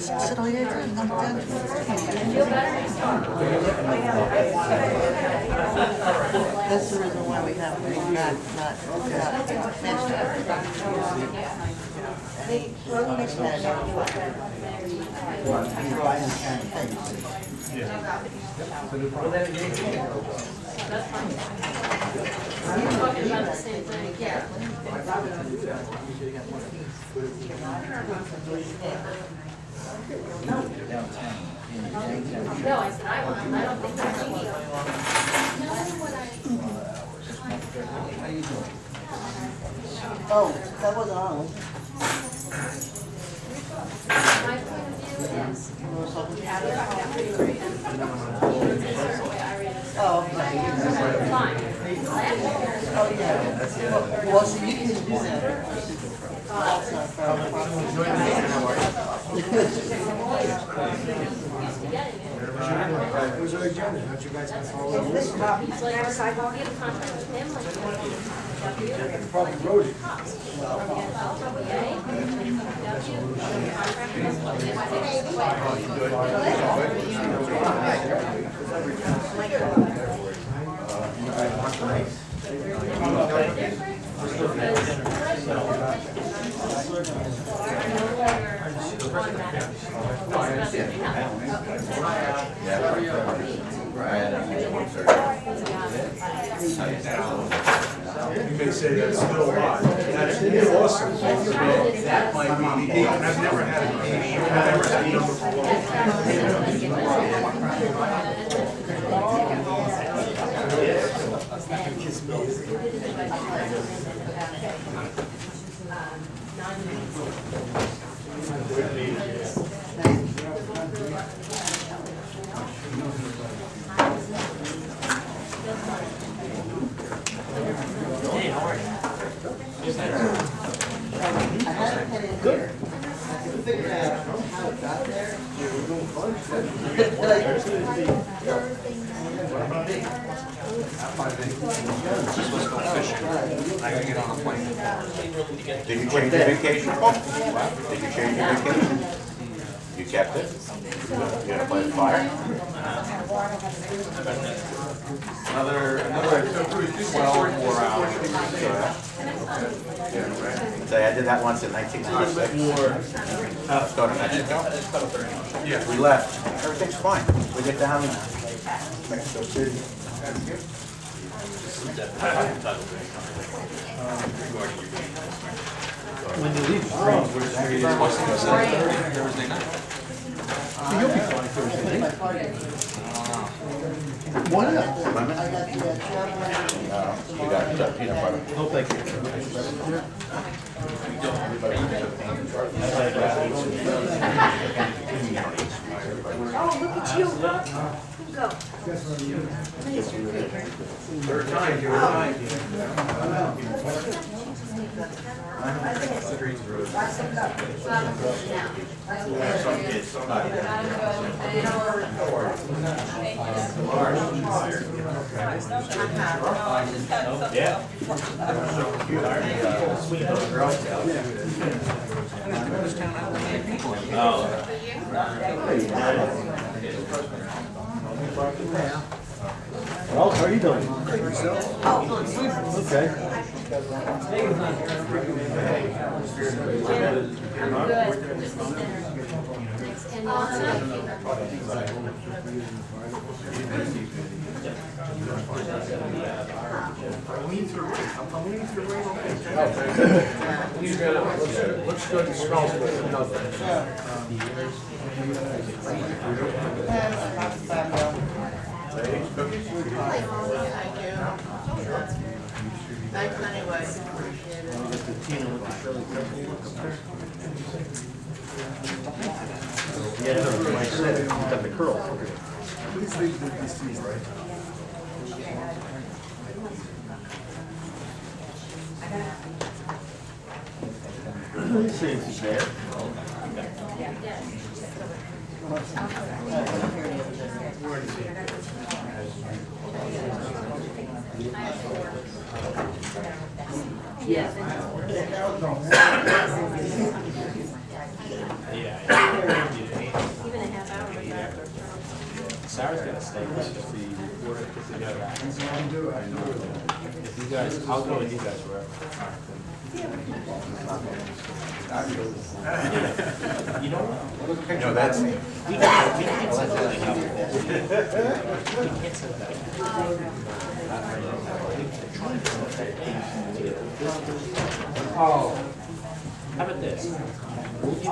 Sit all your time, not good. That's the reason why we have not finished it. We're talking about the same thing. Yeah. No, I said I don't think that's cheating. Oh, that wasn't on. My point of view is. Oh, Fine. oh yeah. Well, so you can do that. Who's our agenda? Don't you guys have to follow? He's like, we have a contract with him, like. Probably wrote it. You may say that's still a lot. That's awesome. That might be the eight. I've never had an eight. I've never had a number for Good. Figure out how it got there. Just let's go fishing. I gotta get on a plane. Did you change your vacation? Did you change your vacation? You kept it? You gonna play the fire? Another 12 more hours. So I did that once in 1996. Let's go to Mexico. Yeah. We left. Everything's fine. We get down to Mexico City. When you leave, Thursday night. you'll be fine Thursday night. Why not? You got peanut butter. Oh, thank you. Oh, look at you. Go. Third time, you're right. Well, how are you doing? Okay. I'm leaning through rain. I'm leaning through rain. Looks good and smells good. Thanks anyway. Yeah, got the curl. Please leave these seats, right? Even a half hour. Sarah's gonna stay with us if the reporter puts together. If you guys, I'll go with you guys wherever. You know what? No, that's, We can set something up. We can set that up. Oh. How about this? We'll give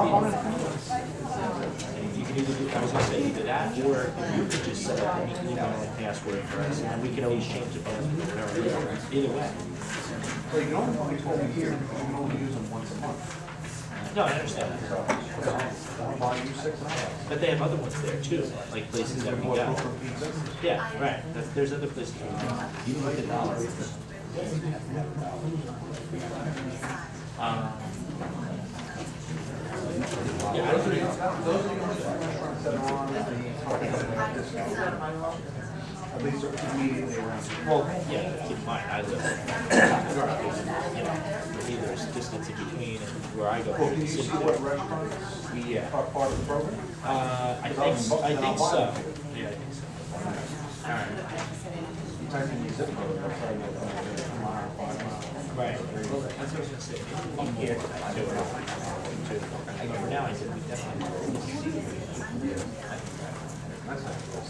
you can either do, I was gonna say either that, or you could just set up an email and password for us, and we can always change it both. Either way. Well, you can only put them here, because you can only use them once a month. No, I understand that. But they have other ones there too, like places that we go. Yeah, right. There's other places. You can look at dollars. Yeah, I don't think. Those are the only restaurants that are on the at least they're immediately around. Well, yeah, keep in mind, I live, you know, there's distance in between and where I go. Well, can you see what restaurants Yeah. are part of the program? I think so. Yeah, I think so. All right. You type in your zip code, that's how you get a mile, 5 miles. Right. Well, that's what I was gonna say. Maybe here tonight too. But for now, I said we definitely. That's how it goes.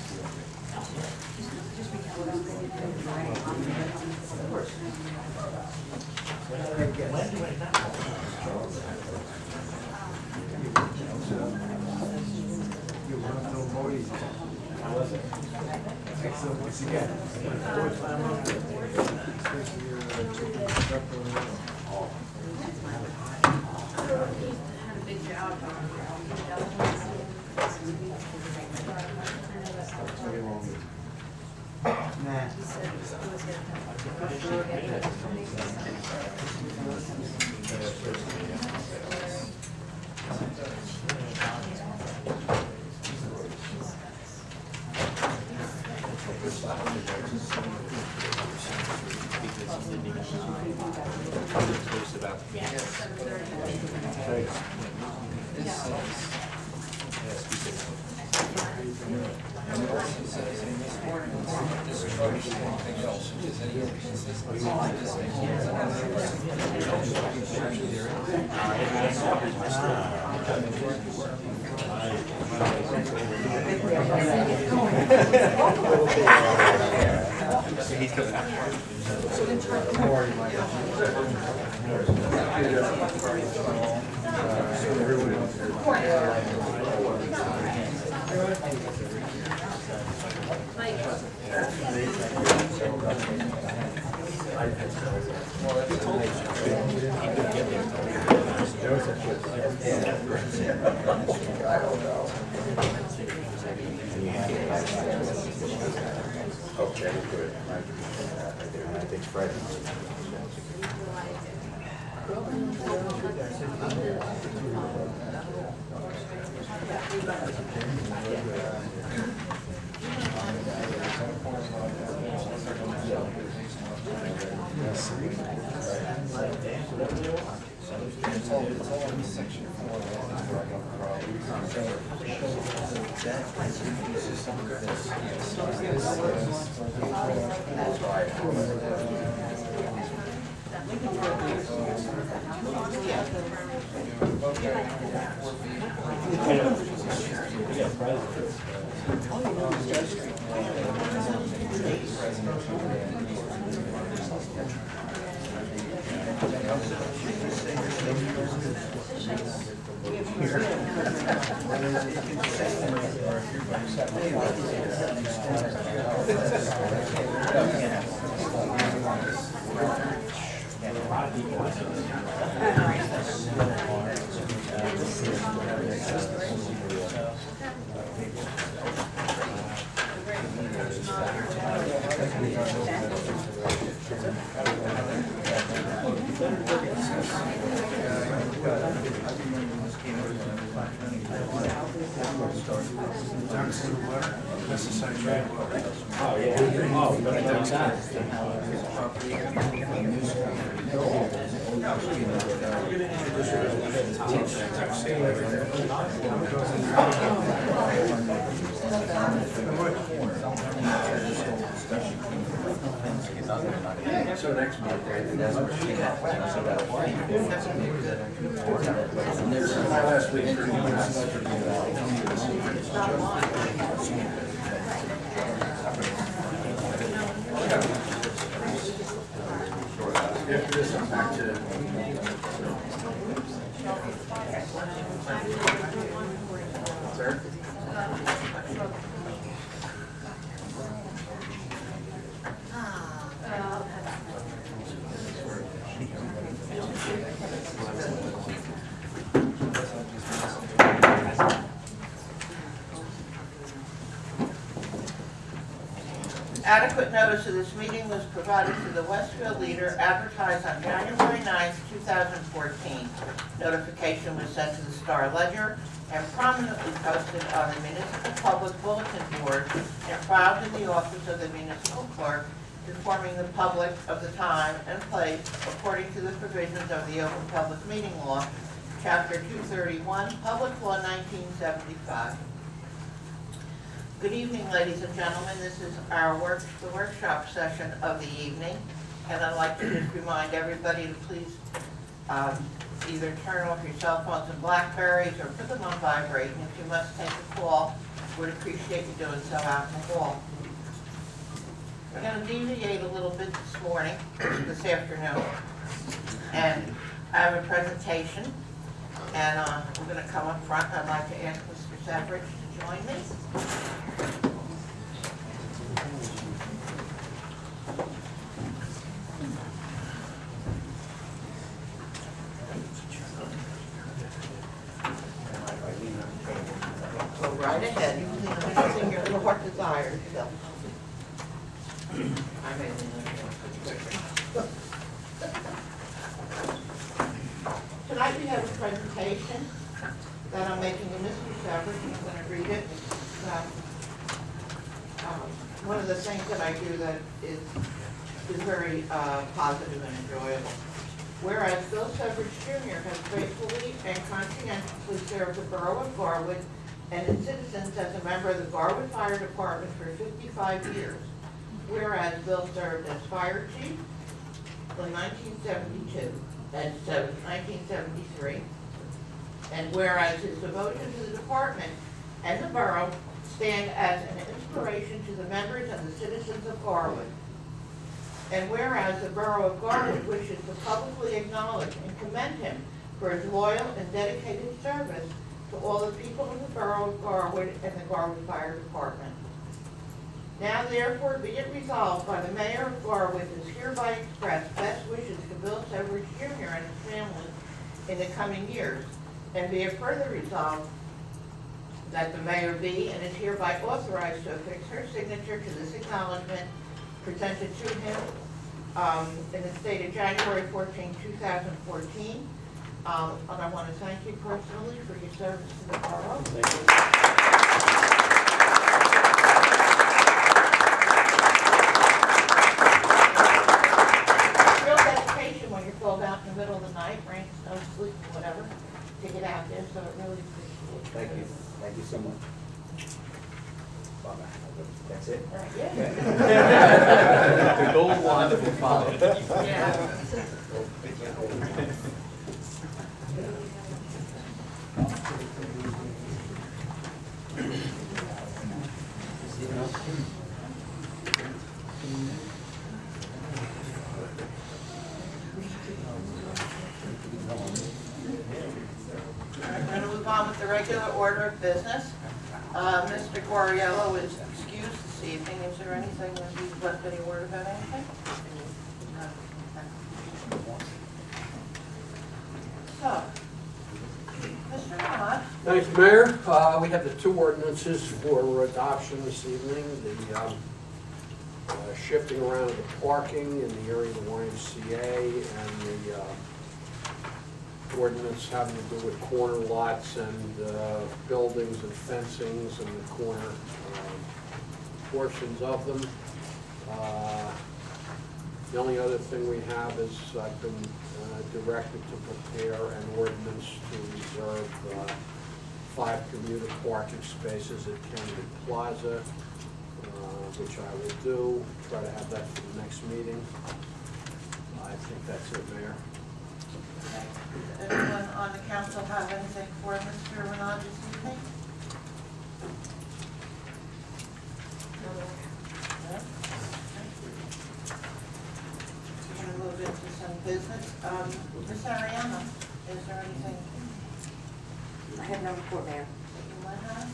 he's coming out. Okay, good. I think Fred. Necessary trade. Oh, yeah. Oh, but I don't sign. So next month, last week. After this, I'm back to. Sir? Adequate notice of this meeting was provided to the Westfield Leader, advertised on January 9th, 2014. Notification was sent to the Star Ledger and prominently posted on the municipal public bulletin board and filed in the office of the municipal clerk, informing the public of the time and place according to the provisions of the Open Public Meeting Law, Chapter 231, Public Law 1975. Good evening, ladies and gentlemen. This is our the workshop session of the evening, and I'd like to just remind everybody to please either turn off your cell phones and Blackberries or put them on vibrate, and if you must take a call, would appreciate you doing so out in the hall. We're going to deviate a little bit this afternoon, and I have a presentation, and we're going to come up front. I'd like to ask Mr. Savage to join me. Go right ahead. Anything your heart desires, Bill. Tonight we have a presentation that I'm making to Mr. Severs. He's going to read it. One of the things that I do that is very positive and enjoyable. Whereas Bill Severs Jr. has faithfully and conscientiously served the Borough of Garwood and its citizens as a member of the Garwood Fire Department for 55 years. Whereas Bill served as fire chief from 1972 and 1973. And whereas his devotion to the department and the borough stand as an inspiration to the members and the citizens of Garwood. And whereas the Borough of Garwood wishes to publicly acknowledge and commend him for his loyal and dedicated service to all the people of the Borough of Garwood and the Garwood Fire Department. Now therefore be it resolved by the Mayor of Garwood is hereby express best wishes to Bill Severs Jr. and his family in the coming years, and be it further resolved that the Mayor be and is hereby authorized to affix her signature to this acknowledgement presented to him in the state of January 14, 2014. And I want to thank you personally for your service to the borough. Thank you. Real dedication when you're pulled out in the middle of the night, rain, snow, sleet, whatever, to get out there, so it really appreciates it. Thank you. Thank you so much. Bye-bye. That's it? Yeah. The gold one will follow. Yeah. I'm going to move on with the regular order of business. Mr. Goriello is excused this evening. Is there anything that you'd left any word about anything? No. Okay. So, Mr. Ahmad. Thank you, Mayor. We have the two ordinances for adoption this evening. The shifting around of the parking in the area of the YMCA and the ordinance having to do with corner lots and buildings and fencings and the corner portions of them. The only other thing we have is I've been directed to prepare an ordinance to reserve 5 commuter parking spaces at Kennedy Plaza, which I will do, try to have that for the next meeting. I think that's it, Mayor. Does anyone on the council have anything for Mr. Renaud this evening? No? We're going to move into some business. Ms. Ariana, is there anything I have no report, Mayor. that you might have?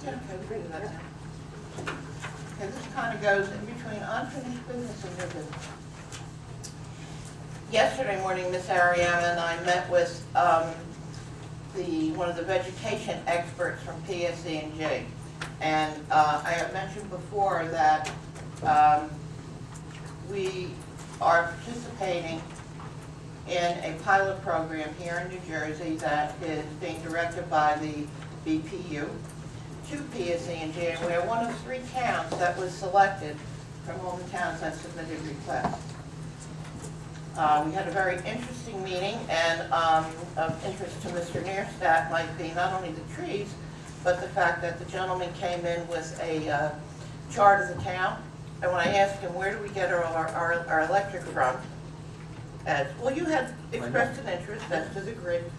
Yeah, okay, we can do that now. Okay, this kind of goes in between unfinished business and new business. Yesterday morning, Miss Ariana and I met with one of the vegetation experts from PSE&G. And I have mentioned before that we are participating in a pilot program here in New Jersey that is being directed by the BPU to PSE&G, and we are one of 3 towns that was selected from all the towns that submitted requests. We had a very interesting meeting, and of interest to Mr. Neerstadt might be not only the trees, but the fact that the gentleman came in with a chart of the town, and when I asked him, where do we get our electric from, as, well, you had expressed an interest, that's to the grid.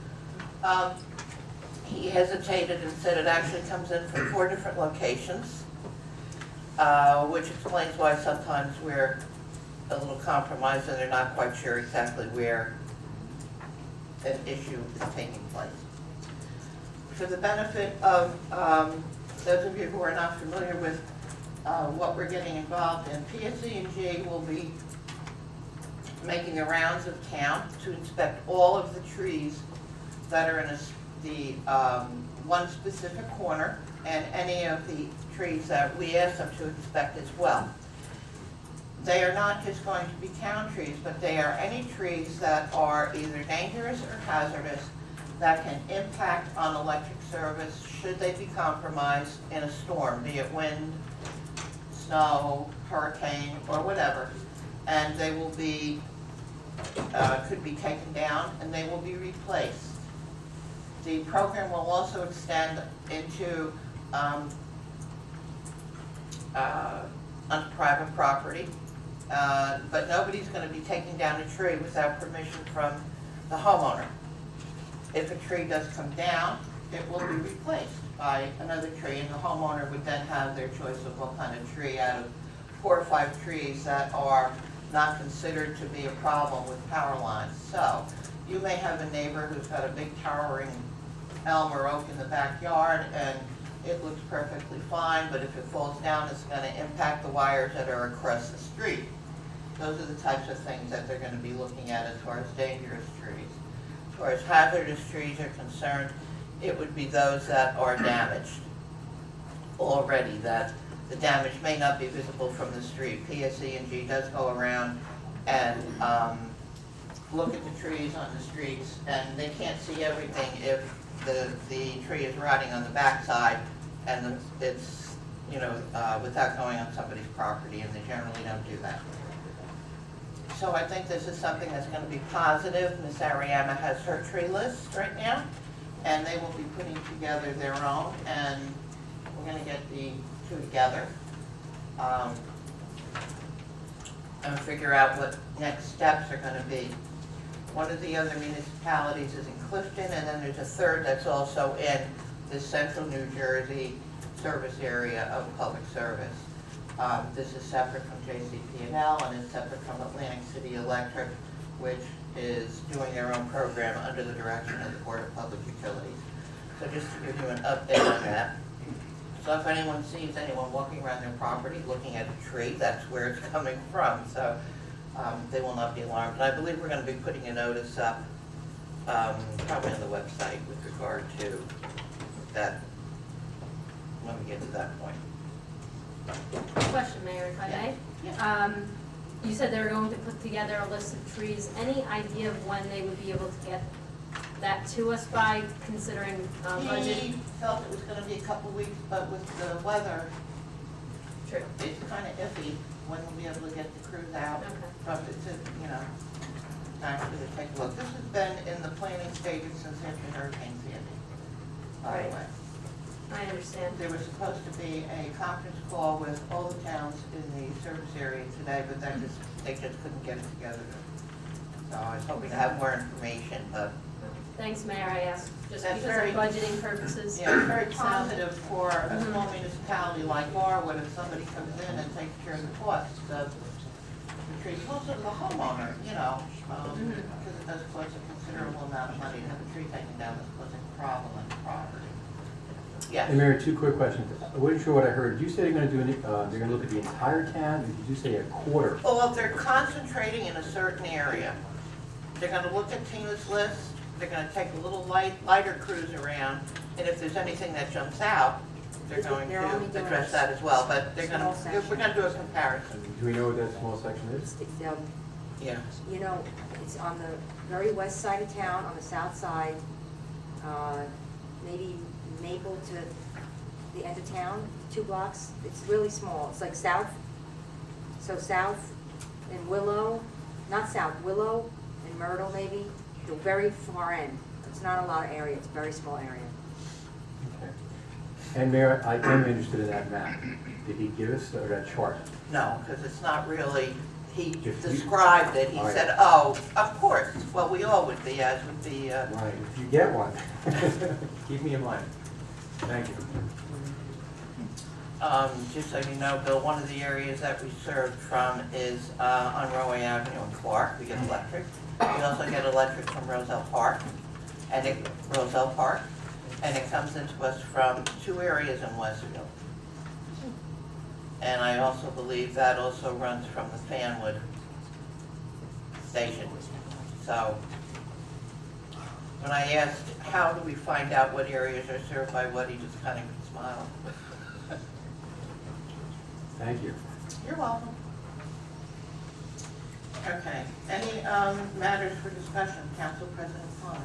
He hesitated and said it actually comes in from 4 different locations, which explains why sometimes we're a little compromised and they're not quite sure exactly where an issue is taking place. For the benefit of those of you who are not familiar with what we're getting involved in, PSE&G will be making the rounds of town to inspect all of the trees that are in the one specific corner, and any of the trees that we ask them to inspect as well. They are not just going to be town trees, but they are any trees that are either dangerous or hazardous that can impact on electric service should they be compromised in a storm, be it wind, snow, hurricane, or whatever. And they will be, could be taken down and they will be replaced. The program will also extend into on private property, but nobody's going to be taking down a tree without permission from the homeowner. If a tree does come down, it will be replaced by another tree, and the homeowner would then have their choice of what kind of tree out of 4 or 5 trees that are not considered to be a problem with power lines. So you may have a neighbor who's got a big towering elm or oak in the backyard and it looks perfectly fine, but if it falls down, it's going to impact the wires that are across the street. Those are the types of things that they're going to be looking at as far as dangerous trees. As far as hazardous trees are concerned, it would be those that are damaged already, that the damage may not be visible from the street. PSE&G does go around and look at the trees on the streets, and they can't see everything if the tree is rotting on the backside and it's, you know, without going on somebody's property, and they generally don't do that. So I think this is something that's going to be positive. Ms. Ariama has her tree list right now, and they will be putting together their own, and we're going to get the 2 together and figure out what next steps are going to be. One of the other municipalities is in Clifton, and then there's a third that's also in the central New Jersey service area of public service. This is separate from JCP&L, and it's separate from Atlantic City Electric, which is doing their own program under the direction of the Board of Public Utilities. So just to give you an update on that. So if anyone sees anyone walking around their property looking at a tree, that's where it's coming from. So they will not be alarmed. And I believe we're going to be putting a notice up probably on the website with regard to that, when we get to that point. Question, Mayor, if I may. Yeah. You said they were going to put together a list of trees. Any idea of when they would be able to get that to us by, considering budget? He felt it was gonna be a couple weeks, but with the weather, True. it's kinda iffy when we'll be able to get the crews out. Okay. But it's, actually to take a look. This has been in the planning stages since after Hurricane Sandy, by the Right. way. I understand. There was supposed to be a conference call with all the towns in the service area today, but they just couldn't get it together. So I was hoping to have more information, but Thanks, Mayor, I asked just That's because very- of budgeting purposes. yeah, it's very So- positive for a small municipality like Garwood if somebody comes in and takes care of the costs of the trees. Also the homeowner, because it does cost a considerable amount of money to have a tree taken down that's causing a problem on the property. Yes. Hey, Mary, two quick questions. I wasn't sure what I heard. Did you say they're gonna do, they're gonna look at the entire town, or did you say a quarter? Well, if they're concentrating in a certain area, they're gonna look at Tina's list, they're gonna take a little lighter cruise around, and if there's anything that jumps out, they're going They're only to doing address a that as well, but they're gonna, small section. we're gonna do a comparison. Do we know what that small section is? It's, Yeah. it's on the very west side of town, on the south side, maybe Maple to the end of town, 2 blocks. It's really small. It's like south, so south and Willow, not south, Willow and Myrtle maybe, the very far end. It's not a lot of area, it's a very small area. Okay. And Mayor, I am interested in that map. Did he give us, or that chart? No, because it's not really, he If you- described it, he All right. said, oh, of course, well, we all would be, as would be, Right, if you get one, keep me in mind. Thank you. just so you know, Bill, one of the areas that we served from is on Rowan Avenue in Clark. We get electric. We also get electric from Roselle Park, and it comes into us from 2 areas in Westfield. And I also believe that also runs from the Fanwood station. So when I asked, how do we find out what areas are served by what, he just kind of smiled. Thank you. You're welcome. Okay, any matters for discussion, Council President Connor?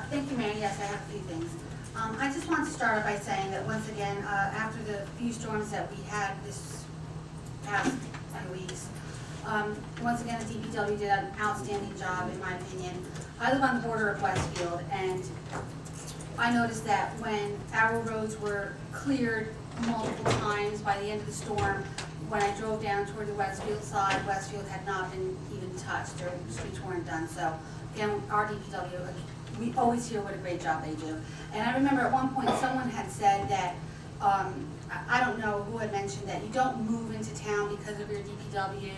Thank you, Mayor. Yes, I have a few things. I just want to start off by saying that once again, after the few storms that we had this past few weeks, once again, the DPW did an outstanding job, in my opinion. I live on the border of Westfield, and I noticed that when our roads were cleared multiple times by the end of the storm, when I drove down toward the Westfield side, Westfield had not been even touched, their streets weren't done. So again, our DPW, we always hear what a great job they do. And I remember at one point someone had said that, I don't know who had mentioned that you don't move into town because of your DPW,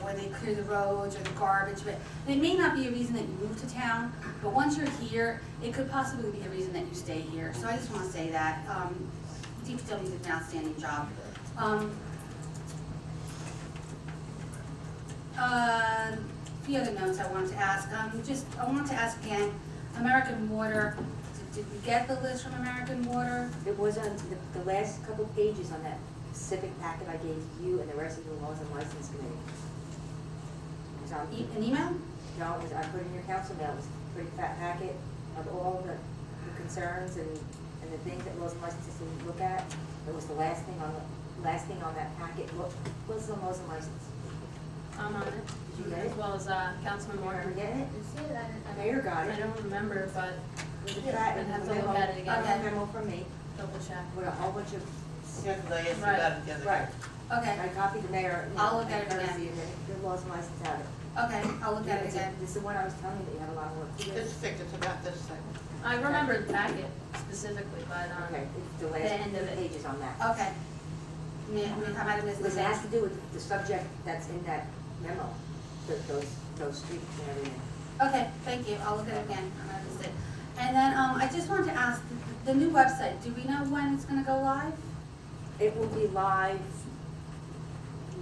when they clear the roads or the garbage, but it may not be a reason that you move to town, but once you're here, it could possibly be a reason that you stay here. So I just want to say that, DPW did an outstanding job. A few other notes I wanted to ask. I wanted to ask again, American Water, did we get the list from American Water? It was on the last couple pages on that specific packet I gave you and the rest of the laws and license committee. It was on, An email? no, it was, I put it in your council mail, it was a pretty fat packet of all the concerns and the things that laws and licenses didn't look at. It was the last thing on that packet. What was the laws and license? I'm on it. Did you get it? As well as Councilman Are Moore. you getting it? Did you see it? Mayor got I it. don't remember, but It was a fat, I'd it have was to a look memo, at it again. a memo from me double check. with a whole bunch of, Yeah, because I asked you Right. about it the other day. Okay, I copied the mayor. I'll look at it again. courtesy, and the laws and license out of it. okay, I'll look at it again. This is the one I was telling you that you have a lot of work to do. This thick, it's about this thing. I remember the packet specifically, but, Okay, it's the The last end of it. pages on that. Okay. I might have missed It this. has to do with the subject that's in that memo, those streets and everything. Okay, thank you. I'll look at it again. I might have missed it. And then, I just wanted to ask, the new website, do we know when it's gonna go live? It will be live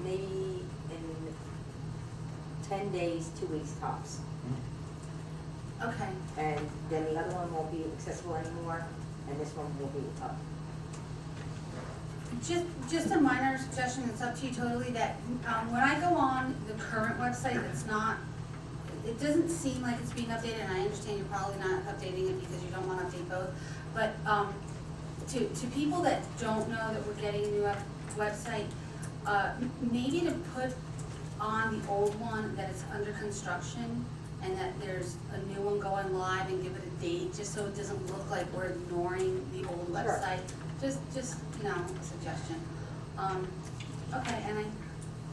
maybe in 10 days, 2 weeks tops. Okay, And then the other one won't be accessible anymore, and this one will be up. just a minor suggestion, it's up to you totally, that, when I go on the current website, it's not, it doesn't seem like it's being updated, and I understand you're probably not updating it because you don't wanna update both, but, to people that don't know that we're getting a new website, maybe to put on the old one that it's under construction, and that there's a new one going live, and give it a date, just so it doesn't look like we're ignoring the old Sure. website. Just, you know, a suggestion. Okay, and I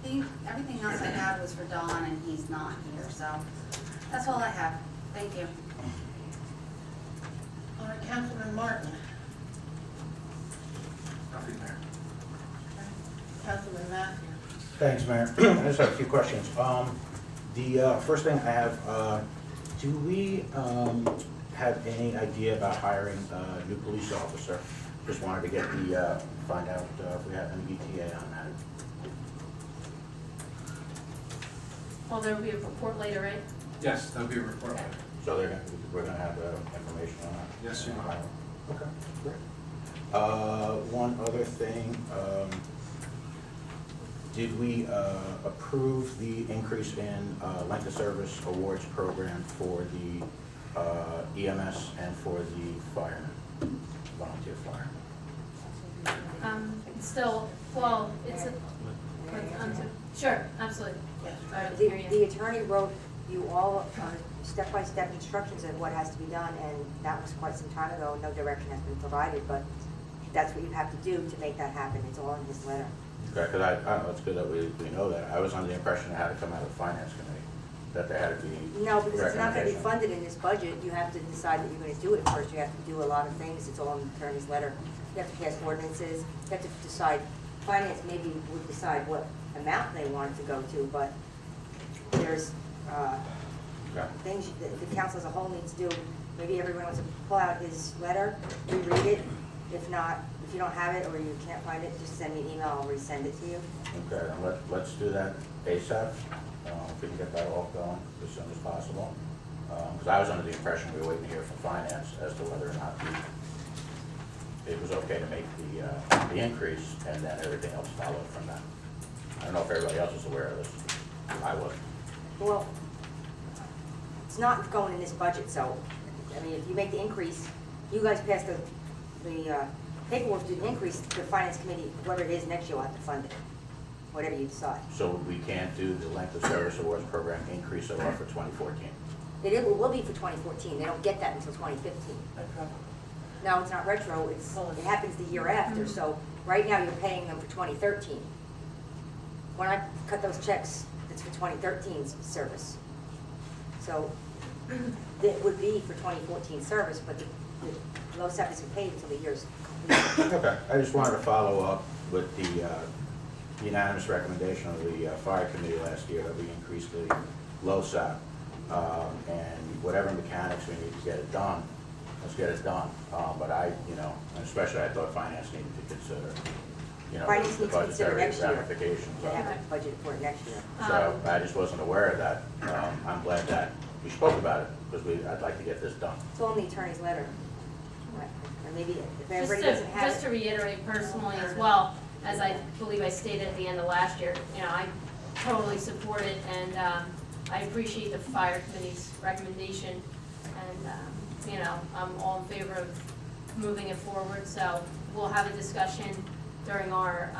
think everything else I had was for Don, and he's not here, so that's all I have. Thank you. All right, Councilman Martin. Nothing there. Councilman Matthews. Thanks, Mayor. I just have a few questions. The first thing I have, do we have any idea about hiring a new police officer? Just wanted to get the, find out if we have any ETA on that. Well, there will be a report later, right? Yes, that'll be a report. Okay. So we're gonna have information on that? Yes, you will. Okay, great. One other thing, did we approve the increase in length of service awards program for the EMS and for the firemen, volunteer firemen? Still, well, it's a, sure, absolutely. All right, The, here you the attorney wrote you all step-by-step instructions of what has to be done, and that was quite some time ago, and no direction has been provided, but that's what you have to do to make that happen, it's all in his letter. Okay, because I don't know, it's good that we know that. I was under the impression it had to come out of the finance committee, that there had to be No, because it's not gonna be recommendation. funded in this budget, you have to decide that you're gonna do it first, you have to do a lot of things, it's all in the attorney's letter. You have to pass ordinances, you have to decide, finance maybe would decide what amount they want it to go to, but there's, Okay. things that the council as a whole needs to do. Maybe everyone wants to pull out his letter, reread it, if not, if you don't have it or you can't find it, just send me an email, I'll resend it to you. Okay, then let's do that ASAP, if we can get that all going as soon as possible. Because I was under the impression we were waiting to hear from finance as to whether or not it was okay to make the increase, and then everything else followed from that. I don't know if everybody else is aware of this. I wasn't. Well, it's not going in this budget, so, I mean, if you make the increase, you guys pass the paperwork to the increase, the finance committee, whoever it is next year will have to fund it, whatever you decide. So we can't do the length of service awards program increase at all for 2014? It will be for 2014, they don't get that until 2015. No, it's not retro, it happens the year after, so right now you're paying them for 2013. When I cut those checks, it's for 2013's service. So it would be for 2014 service, but the LoSAP isn't paid until the year's complete. Okay, I just wanted to follow up with the unanimous recommendation of the fire committee last year that we increased the LoSAP, and whatever mechanics we need to get it done, let's get it done. But and especially I thought finance needed to consider, Finance the needs to consider budgetary next year. ramifications They of have it. to budget for it next year. So I just wasn't aware of that. I'm glad that we spoke about it, because I'd like to get this done. It's all in the attorney's letter. Right. And maybe if Just everybody to, doesn't have just to it. reiterate personally as well, as I believe I stated at the end of last year, I totally support it, and I appreciate the fire committee's recommendation, and, I'm all in favor of moving it forward, so we'll have a discussion during our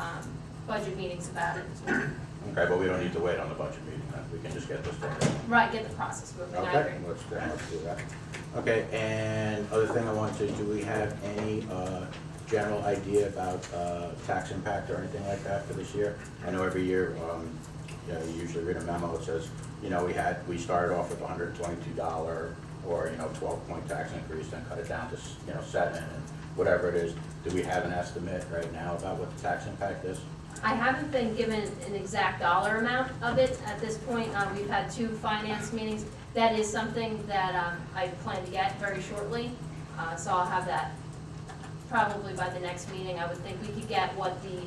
budget meetings about it as well. Okay, but we don't need to wait on the budget meeting, then. We can just get this done. Right, get the process moving, I Okay, agree. let's do that. Okay, and other thing I wanted to, do we have any general idea about tax impact or anything like that for this year? I know every year, you usually read a memo that says, we started off with $122 or, 12-point tax increase, then cut it down to, 7 and whatever it is. Do we have an estimate right now about what the tax impact is? I haven't been given an exact dollar amount of it at this point. We've had 2 finance meetings. That is something that I plan to get very shortly, so I'll have that probably by the next meeting. I would think we could get what the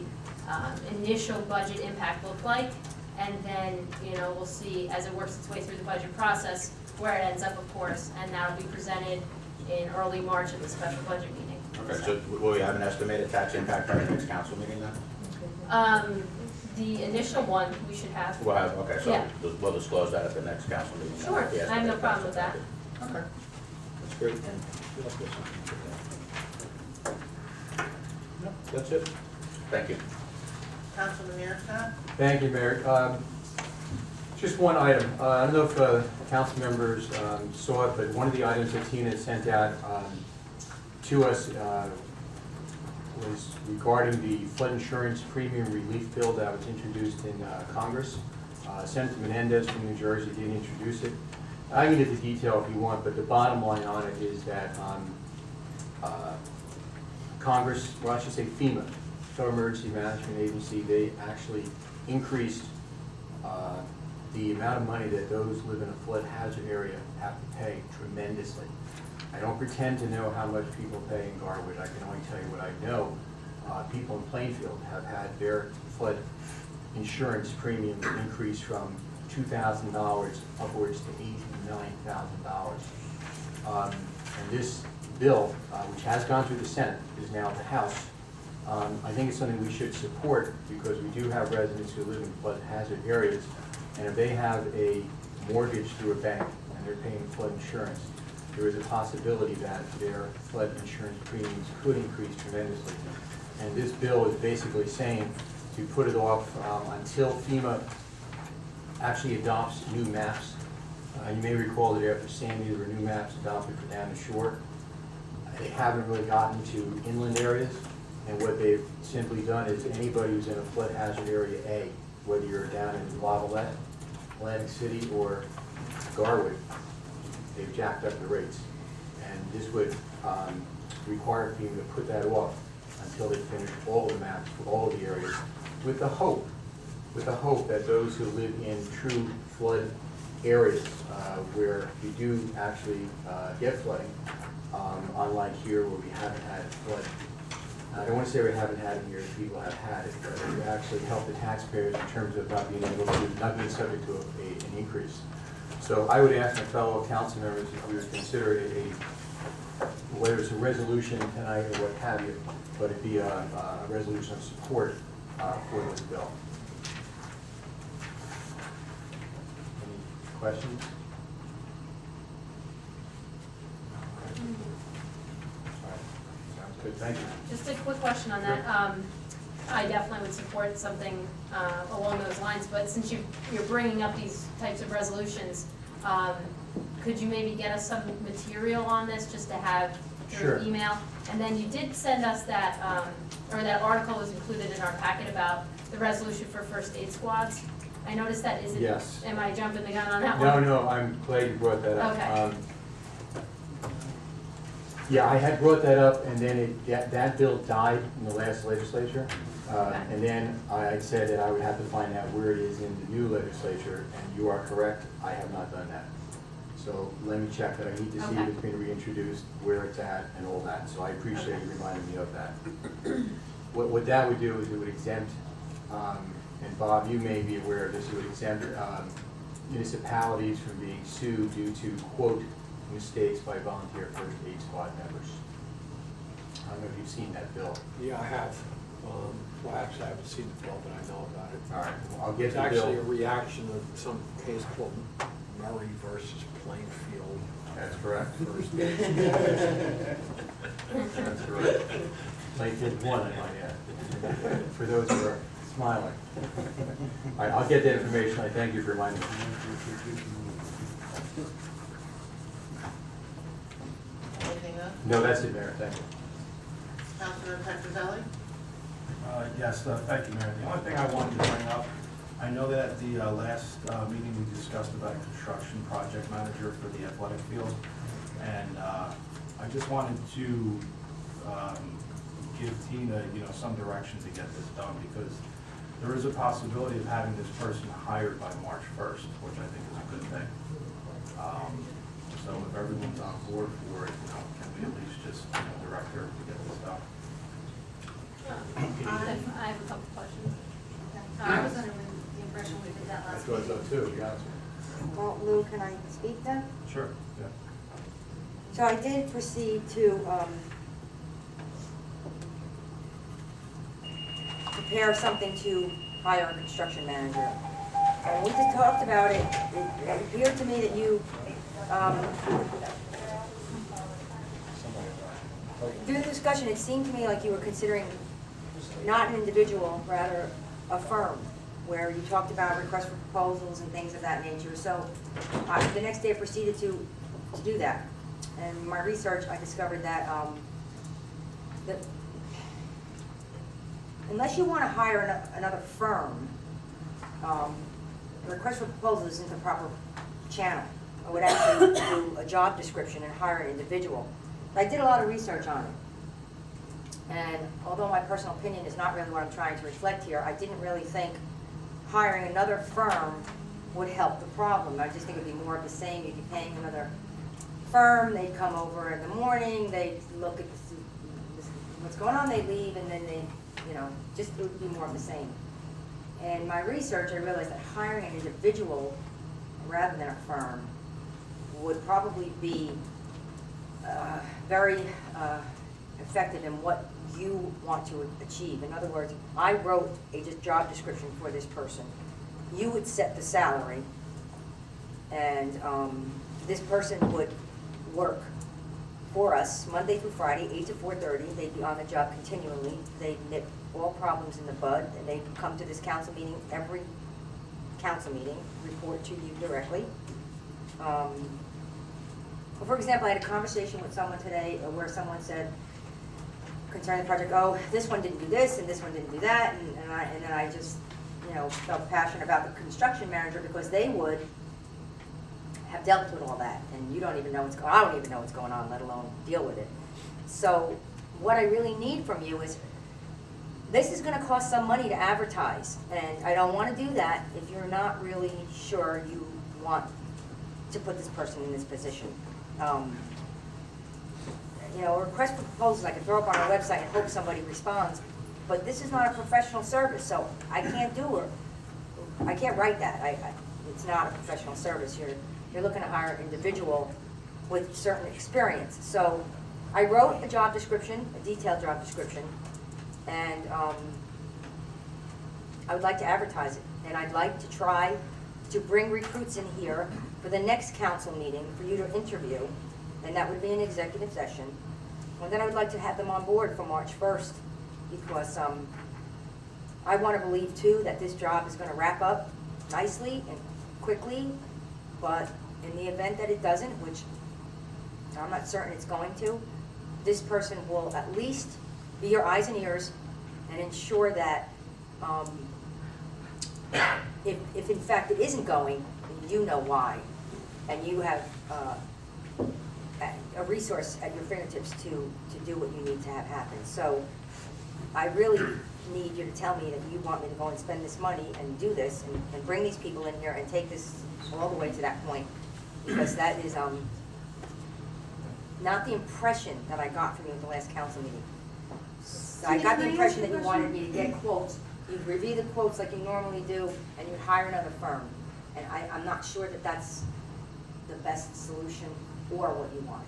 initial budget impact looked like, and then, we'll see as it works its way through the budget process where it ends up, of course, and that'll be presented in early March at the special budget meeting. Okay, so will we have an estimated tax impact at our next council meeting then? The initial one we should have. We'll have, okay, so Yeah. we'll disclose that at the next council meeting. then, Sure, the I have no estimated problem tax with that. impact. Okay, that's great. And who else has something? No, that's it. Thank you. Councilman Mierscott? Thank you, Mayor. Just one item. I don't know if council members saw it, but one of the items that Tina sent out to us was regarding the flood insurance premium relief bill that was introduced in Congress. Senator Menendez from New Jersey did introduce it. I can get the detail if you want, but the bottom line on it is that Congress, well, I should say FEMA, Federal Emergency Management Agency, they actually increased the amount of money that those who live in a flood hazard area have to pay tremendously. I don't pretend to know how much people pay in Garwood. I can only tell you what I know. People in Plainfield have had their flood insurance premium increase from $2,000 upwards to $89,000. And this bill, which has gone through the Senate, is now at the House. I think it's something we should support because we do have residents who live in flood hazard areas, and if they have a mortgage through a bank and they're paying flood insurance, there is a possibility that their flood insurance premiums could increase tremendously. And this bill is basically saying to put it off until FEMA actually adopts new maps. You may recall that after Sandy, there were new maps adopted for down the shore. They haven't really gotten to inland areas, and what they've simply done is anybody who's in a flood hazard area A, whether you're down in Lavalette, Atlantic City, or Garwood, they've jacked up the rates. And this would require FEMA to put that off until they finish all the maps for all of the areas, with the hope that those who live in true flood areas where you do actually get flooding, unlike here where we haven't had flood. I don't want to say we haven't had it here, people have had it, but it would actually help the taxpayers in terms of not being subject to an increase. So I would ask my fellow council members if we would consider it whether it's a resolution tonight or what have you, but it be a resolution of support for this bill. Any questions? All right. Sounds good, thank you. Just a quick question on that. I definitely would support something along those lines, but since you're bringing up these types of resolutions, could you maybe get us some material on this just to have through Sure. email? And then you did send us that, or that article was included in our packet about the resolution for first aid squads. I noticed that, is it? Yes. Am I jumping the gun on that No, one? no, I'm glad you brought that up. Okay. Yeah, I had brought that up, and then that bill died in the last legislature. Okay. And then I said that I would have to find out where it is in the new legislature, and you are correct, I have not done that. So let me check that. I need to see if it's been reintroduced, where it's at, and all that. So I appreciate you reminding me of that. What that would do is it would exempt, and Bob, you may be aware of this, it would exempt municipalities from being sued due to, quote, mistakes by volunteer first aid squad members. I don't know if you've seen that bill. Yeah, I have. Well, actually, I haven't seen the bill, but I know about it. All right, well, I'll get It's the actually a bill. reaction of some case called Murray versus Plainfield. That's correct. First That's correct. Plainfield won, I might add, for those who are smiling. All right, I'll get that information. I thank you for reminding me. Anything else? No, that's it, Mayor, thank you. Councilman Petrozelli? Yes, thank you, Mayor. The only thing I wanted to bring up, I know that at the last meeting, we discussed about a construction project manager for the athletic field. And I just wanted to give Tina, some direction to get this done, because there is a possibility of having this person hired by March 1st, which I think is a good thing. So if everyone's on board for it, can we at least just direct her to get this done? I have a couple questions. I was under the impression we did that I last thought week. so too, to be honest with Well, Lou, can I speak then? you. Sure, yeah. So I did proceed to prepare something to hire a construction manager. And we just talked about it. It appeared to me that you, through the discussion, it seemed to me like you were considering not an individual, rather a firm, where you talked about requests for proposals and things of that nature. So the next day I proceeded to do that. And in my research, I discovered that, that unless you want to hire another firm, the request for proposals isn't the proper channel. I would actually do a job description and hire an individual. But I did a lot of research on it. And although my personal opinion is not really what I'm trying to reflect here, I didn't really think hiring another firm would help the problem. I just think it'd be more of the same. You'd be paying another firm, they'd come over in the morning, they'd look at what's going on, they leave, and then they, just it would be more of the same. And my research, I realized that hiring an individual rather than a firm would probably be very effective in what you want to achieve. In other words, I wrote a job description for this person. You would set the salary, and this person would work for us Monday through Friday, 8 to 4:30. They'd be on the job continually. They'd nip all problems in the bud, and they'd come to this council meeting, every council meeting, report to you directly. For example, I had a conversation with someone today where someone said, concerning the project, oh, this one didn't do this, and this one didn't do that, and then I just, felt passionate about the construction manager because they would have dealt with all that, and you don't even know I don't even know what's going on, let alone deal with it. So what I really need from you is, this is gonna cost some money to advertise, and I don't wanna do that if you're not really sure you want to put this person in this position. A request for proposals, I can throw up on our website and hope somebody responds, but this is not a professional service, so I can't do it. I can't write that. It's not a professional service. You're looking to hire an individual with certain experience. So I wrote a job description, a detailed job description, and I would like to advertise it. And I'd like to try to bring recruits in here for the next council meeting for you to interview, and that would be an executive session. And then I would like to have them on board for March 1st, because I want to believe too that this job is going to wrap up nicely and quickly, but in the event that it doesn't, which I'm not certain it's going to, this person will at least be your eyes and ears and ensure that if in fact it isn't going, you know why, and you have a resource at your fingertips to do what you need to have happen. So I really need you to tell me that you want me to go and spend this money and do this and bring these people in here and take this all the way to that point, because that is not the impression that I got from you at the last council meeting. So I got the impression that you wanted me to get quotes, you'd review the quotes like you normally do, and you'd hire another firm. And I'm not sure that that's the best solution or what you want.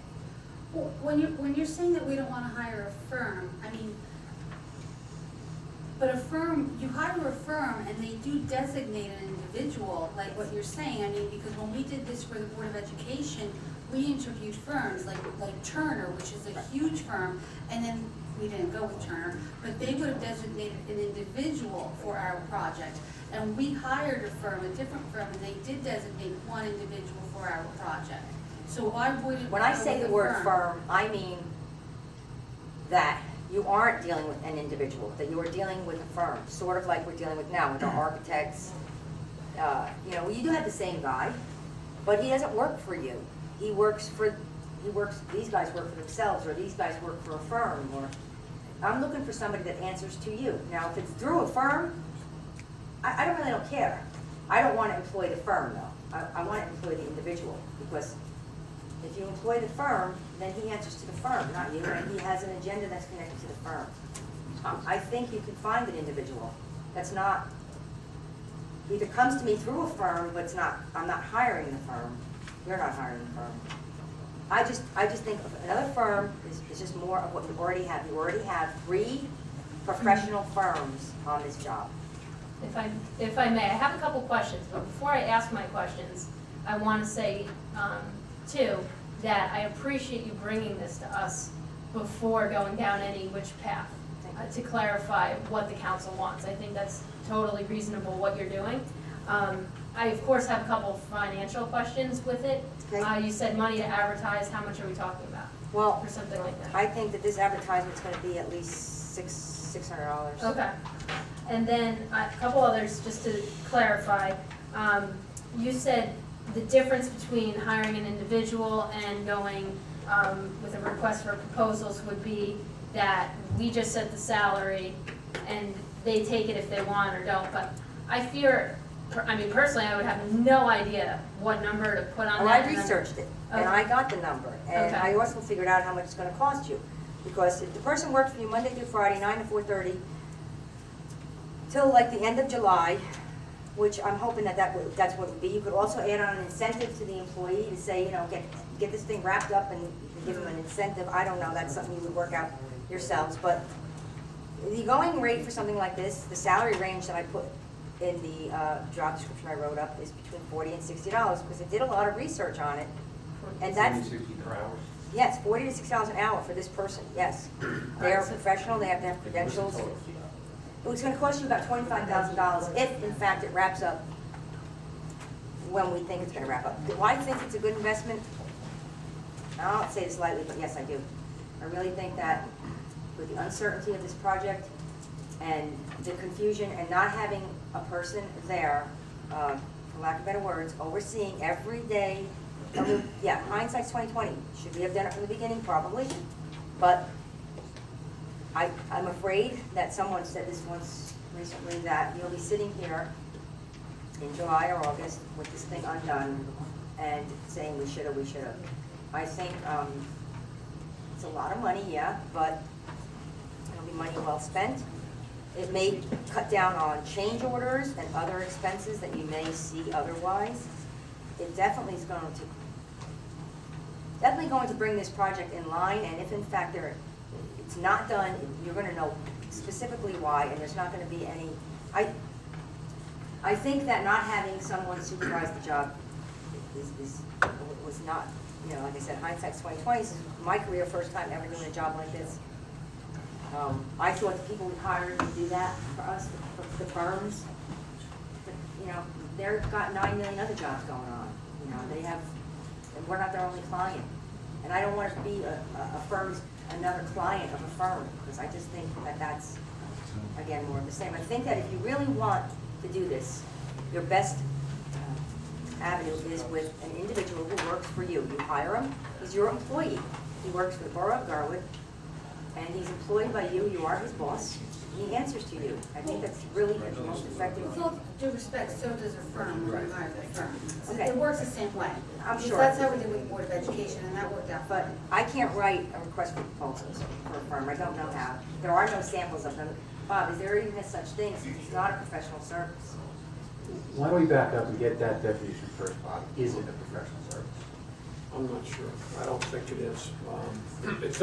Well, when you're saying that we don't want to hire a firm, but a firm, you hire a firm and they do designate an individual, like what you're saying. Because when we did this for the Board of Education, we interviewed firms like Turner, which is a huge firm, and then we didn't go with Turner, but they would have designated an individual for our project. And we hired a firm, a different firm, and they did designate one individual for our project. So why wouldn't? When I say the word firm, I mean that you aren't dealing with an individual, that you are dealing with a firm, sort of like we're dealing with now with our architects. You do have the same guy, but he doesn't work for you. These guys work for themselves, or these guys work for a firm, or I'm looking for somebody that answers to you. Now, if it's through a firm, I don't care. I don't want to employ the firm, though. I want to employ the individual, because if you employ the firm, then he answers to the firm, not you, and he has an agenda that's connected to the firm. I think you can find an individual that's not, either comes to me through a firm, but I'm not hiring the firm, You're not hiring a firm. I just think another firm is just more of what you already have. You already have 3 professional firms on this job. If I may, I have a couple questions, but before I ask my questions, I want to say, too, that I appreciate you bringing this to us before going down any which path, to clarify what the council wants. I think that's totally reasonable what you're doing. I, of course, have a couple of financial questions with it. Okay. You said money to advertise, how much are we talking about? Well, For something like that? I think that this advertisement's gonna be at least $600. Okay. And then a couple others, just to clarify. You said the difference between hiring an individual and going with a request for proposals would be that we just set the salary and they take it if they want or don't. But I fear, I mean, personally, I would have no idea what number to put on Well, that. I researched it, and Okay. I got the number, and Okay. I also figured out how much it's gonna cost you. Because if the person works for you Monday through Friday, 9 to 4:30, till like the end of July, which I'm hoping that's what it would be. You could also add on an incentive to the employee to say, you know, get this thing wrapped up and give them an incentive. I don't know, that's something you would work out yourselves, but the going rate for something like this, the salary range that I put in the job description I wrote up is between $40 and $60, because I did a lot of research on it. And that's, 60 per hour? yes, $40 to $60 an hour for this person, yes. They're professional, they have to have credentials. It's gonna cost you about $25,000 if, in fact, it wraps up when we think it's gonna wrap up. Do I think it's a good investment? I don't say this lightly, but yes, I do. I really think that with the uncertainty of this project and the confusion and not having a person there, for lack of better words, overseeing every day, I mean, yeah, hindsight's 20/20. Should we have done it from the beginning? Probably. But I'm afraid that someone said this once recently, that you'll be sitting here in July or August with this thing undone and saying we shoulda, we shoulda. I think it's a lot of money, yeah, but it'll be money well spent. It may cut down on change orders and other expenses that you may see otherwise. It definitely is going to bring this project in line, and if in fact it's not done, you're gonna know specifically why, and there's not gonna be any, I think that not having someone supervise the job was not, you know, like I said, hindsight's 20/20. This is my career, first time ever doing a job like this. I thought the people we hired would do that for us, the firms, but, you know, they've got 9 million other jobs going on, you know, they have, and we're not their only client. And I don't want to be a firm's, another client of a firm, because I just think that that's, again, more of the same. I think that if you really want to do this, your best avenue is with an individual who works for you. You hire him, he's your employee. He works for the Borough of Garwood, and he's employed by you, you are his boss, and he answers to you. I think that's really the most effective. With all due respect, so does a firm when you hire the firm. Okay. It works the same way. I'm Because sure. that's how we did with the Board of Education, and that worked out But fine. I can't write a request for proposals for a firm, I don't know how. There are no samples of them. Bob, is there even a such thing, since it's not a professional service? Why don't we back up and get that definition first, Bob? Is it a professional service? I'm not sure. I don't think it is. It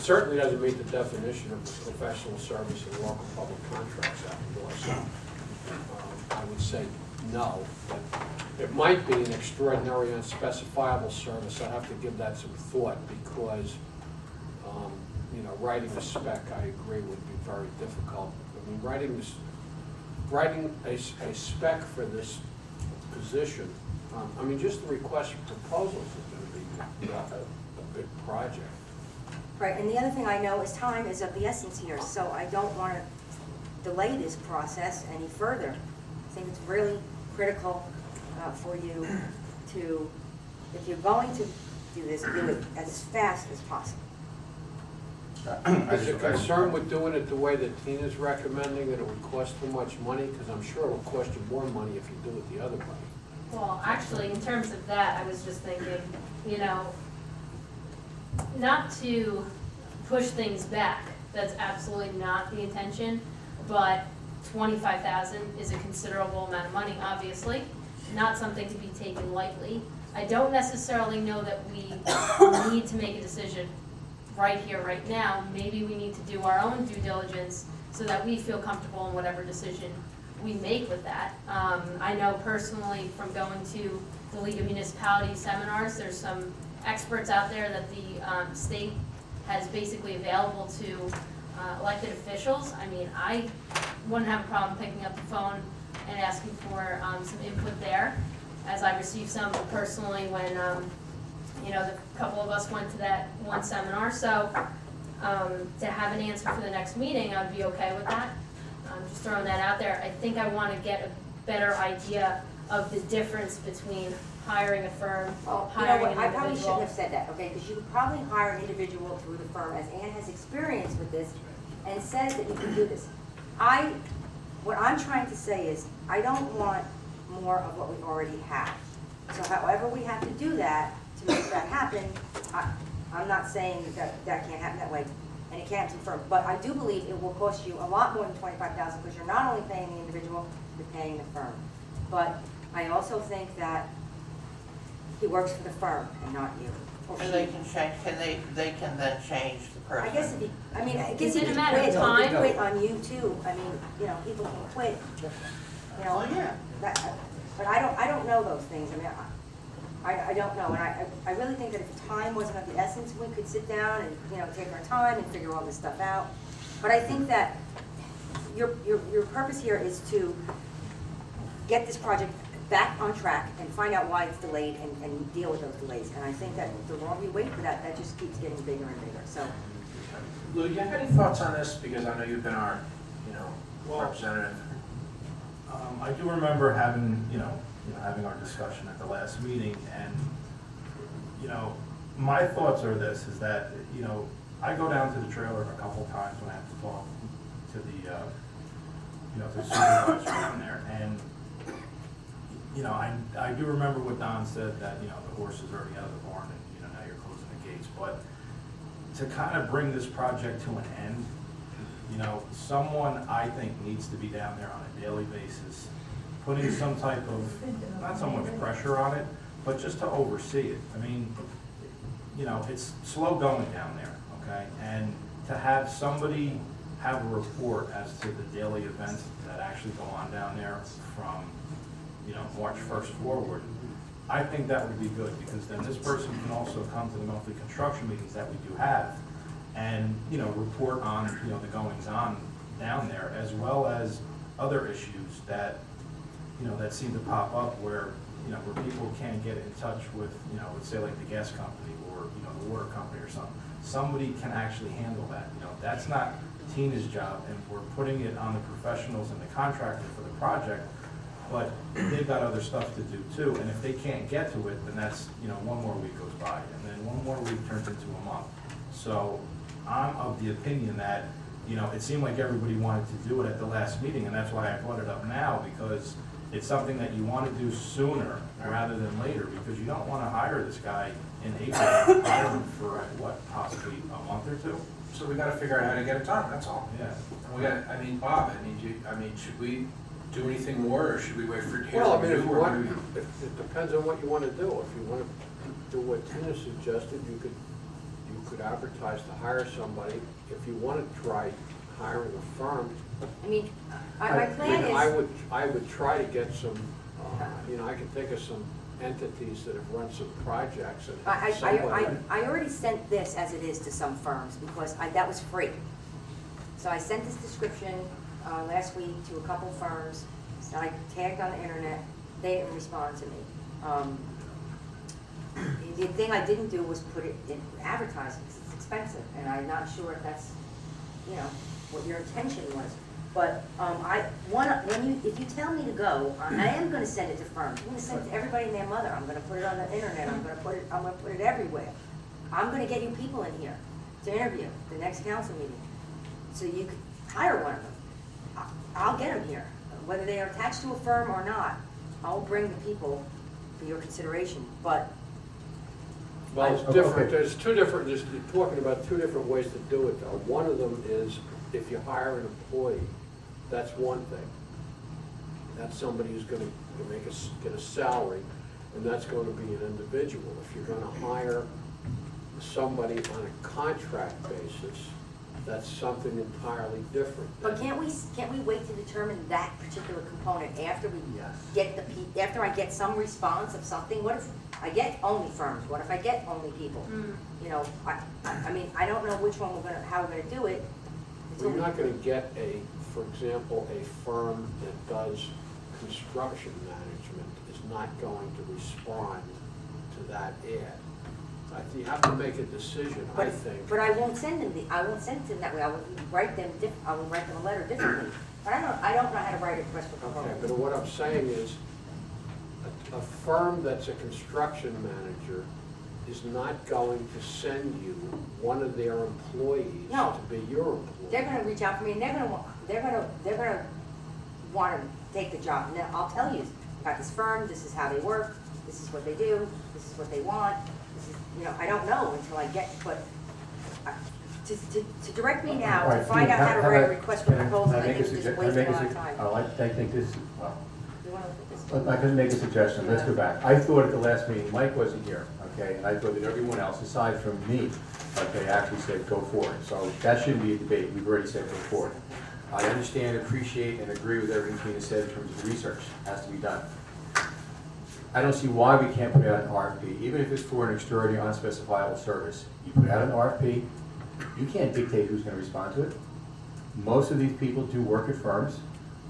certainly doesn't meet the definition of professional service in local public contracts act, so I would say no. But it might be an extraordinary unspecifiable service. I'd have to give that some thought, because, you know, writing a spec, I agree, would be very difficult. I mean, writing a spec for this position, I mean, just the request for proposals is going to be a big project. Right, and the other thing I know is time is of the essence here, so I don't want to delay this process any further. I think it's really critical for you to, if you're going to do this, do it as fast as possible. Is it concerned with doing it the way that Tina's recommending, that it would cost too much money? Because I'm sure it'll cost you more money if you do it the other way. Well, actually, in terms of that, I was just thinking, you know, not to push things back, that's absolutely not the intention, but 25,000 is a considerable amount of money, obviously, not something to be taken lightly. I don't necessarily know that we need to make a decision right here, right now. Maybe we need to do our own due diligence so that we feel comfortable in whatever decision we make with that. I know personally from going to the League of Municipalities seminars, there's some experts out there that the state has basically available to elected officials. I mean, I wouldn't have a problem picking up the phone and asking for some input there, as I received some personally when, you know, the couple of us went to that one seminar. So to have an answer for the next meeting, I'd be okay with that. Just throwing that out there. I think I want to get a better idea of the difference between hiring a firm, Well, you know hiring what, an I probably shouldn't individual. have said that, okay, because you could probably hire an individual through the firm, as Ann has experience with this, and says that you can do this. What I'm trying to say is, I don't want more of what we already have. So however we have to do that, to make that happen, I'm not saying that that can't happen that way, and it can't happen firm, but I do believe it will cost you a lot more than $25,000, because you're not only paying the individual, you're paying the firm. But I also think that he works for the firm and not you. Or And she. they can change, they can then change the person. I guess if he, I mean, I guess Is he it a could matter of quit, he time? could quit on you too. I mean, you know, people can quit, you know. Well, yeah. But I don't know those things. I mean, I don't know. And I really think that if time wasn't of the essence, we could sit down and, you know, take our time and figure all this stuff out. But I think that your purpose here is to get this project back on track and find out why it's delayed and deal with those delays. And I think that the longer you wait for that, that just keeps getting bigger and bigger, so. Lou, you have any thoughts on this? Because I know you've been our, representative. I do remember having, having our discussion at the last meeting, and, my thoughts are this, is that, I go down to the trailer a couple times when I have to talk to the supervisor down there, and, I do remember what Don said, that, the horse is already out of the barn, and, now you're closing the gates, but to kind of bring this project to an end, someone I think needs to be down there on a daily basis, putting some type of, not so much pressure on it, but just to oversee it. I mean, it's slow going down there, okay? And to have somebody have a report as to the daily events that actually go on down there from, March 1st forward, I think that would be good, because then this person can also come to the monthly construction meetings that we do have and, report on, the goings-on down there, as well as other issues that, that seem to pop up where, where people can't get in touch with, let's say like the gas company or, the water company or something. Somebody can actually handle that. That's not Tina's job, and we're putting it on the professionals and the contractor for the project, but they've got other stuff to do too, and if they can't get to it, then that's, one more week goes by, and then one more week turns into a month. So I'm of the opinion that, it seemed like everybody wanted to do it at the last meeting, and that's why I brought it up now, because it's something that you want to do sooner rather than later, because you don't want to hire this guy in April, hire him for what, possibly a month or two? So we gotta figure out how to get it done, that's all. Yeah. And we got, Bob, should we do anything more, or should we wait for? Well, I mean, if you or want, do we- it depends on what you want to do. If you want to do what Tina suggested, you could advertise to hire somebody. If you want to try hiring a firm, I mean, my plan is. I would try to get some, I can think of some entities that have run some projects and somebody. I already sent this as it is to some firms, because that was free. So I sent this description last week to a couple firms that I tagged on the internet. They didn't respond to me. The thing I didn't do was put it in advertising, because it's expensive, and I'm not sure if that's, what your intention was. But if you tell me to go, I am going to send it to firms. I'm going to send it to everybody and their mother. I'm going to put it on the internet. I'm going to put it everywhere. I'm going to get you people in here to interview the next council meeting, so you could hire one of them. I'll get them here, whether they are attached to a firm or not. I'll bring the people for your consideration. But Well, it's different, there's you're talking about two different ways to do it though. One of them is if you hire an employee, that's one thing. That's somebody who's gonna get a salary, and that's going to be an individual. If you're going to hire somebody on a contract basis, that's something entirely different. But can't we wait to determine that particular component after we Yes. get after I get some response of something? What if I get only firms? What if I get only people? You know, I mean, I don't know which one how we're gonna do it. Well, you're not gonna get for example, a firm that does construction management is not going to respond to that ad. You have to make a decision, I think. But I won't send them that way. I will write them a letter differently. But I don't know how to write a request for proposal. Okay, but what I'm saying is, a firm that's a construction manager is not going to send you one of their employees No. to be your employee. They're gonna reach out for me, and they're gonna want to take the job. Now, I'll tell you, I've got this firm, this is how they work, this is what they do, this is what they want. You know, I don't know until I get, but to direct me now, to find out how to write a request for proposal, I think it's just wasting a lot of time. I think this, well, You wanna look at this? I can make a suggestion, let's go back. I thought at the last meeting, Mike wasn't here, okay, and I thought that everyone else, aside from me, okay, actually said go forward. So that shouldn't be a debate, we've already said go forward. I understand, appreciate, and agree with everything Tina said in terms of research, has to be done. I don't see why we can't put out an RFP, even if it's for an extraordinary unspecifiable service. You put out an RFP, you can't dictate who's gonna respond to it. Most of these people do work at firms.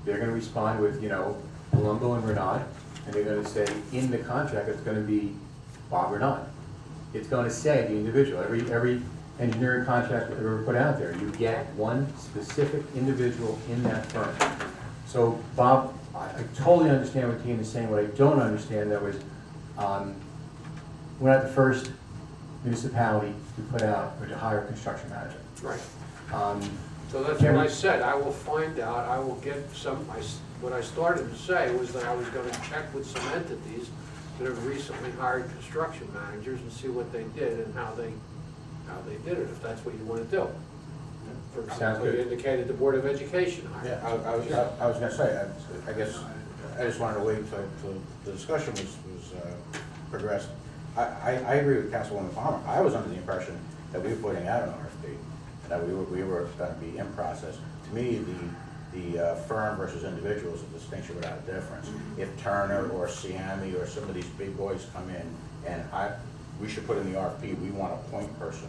They're gonna respond with, you know, Palumbo and Renaud, and they're gonna say, in the contract, it's gonna be Bob Renaud. It's gonna say the individual. Every engineering contract that ever put out there, you get one specific individual in that firm. So, Bob, I totally understand what Tina is saying. What I don't understand, though, is we're not the first municipality to put out or to hire a construction manager. Right. Um, So that's Can what we- I said, I will find out, I will get what I started to say was that I was gonna check with some entities that have recently hired construction managers and see what they did and how they did it, if that's what you wanna do. For Sounds example, you good. indicated the Board of Education hired. Yeah, I was gonna say, I guess, I just wanted to wait till the discussion was progressed. I agree with Councilwoman Palmer. I was under the impression that we were putting out an RFP, that we were gonna be in process. To me, the firm versus individual is a distinction without a difference. If Turner or Siami or some of these big boys come in, and we should put in the RFP, we want a point person.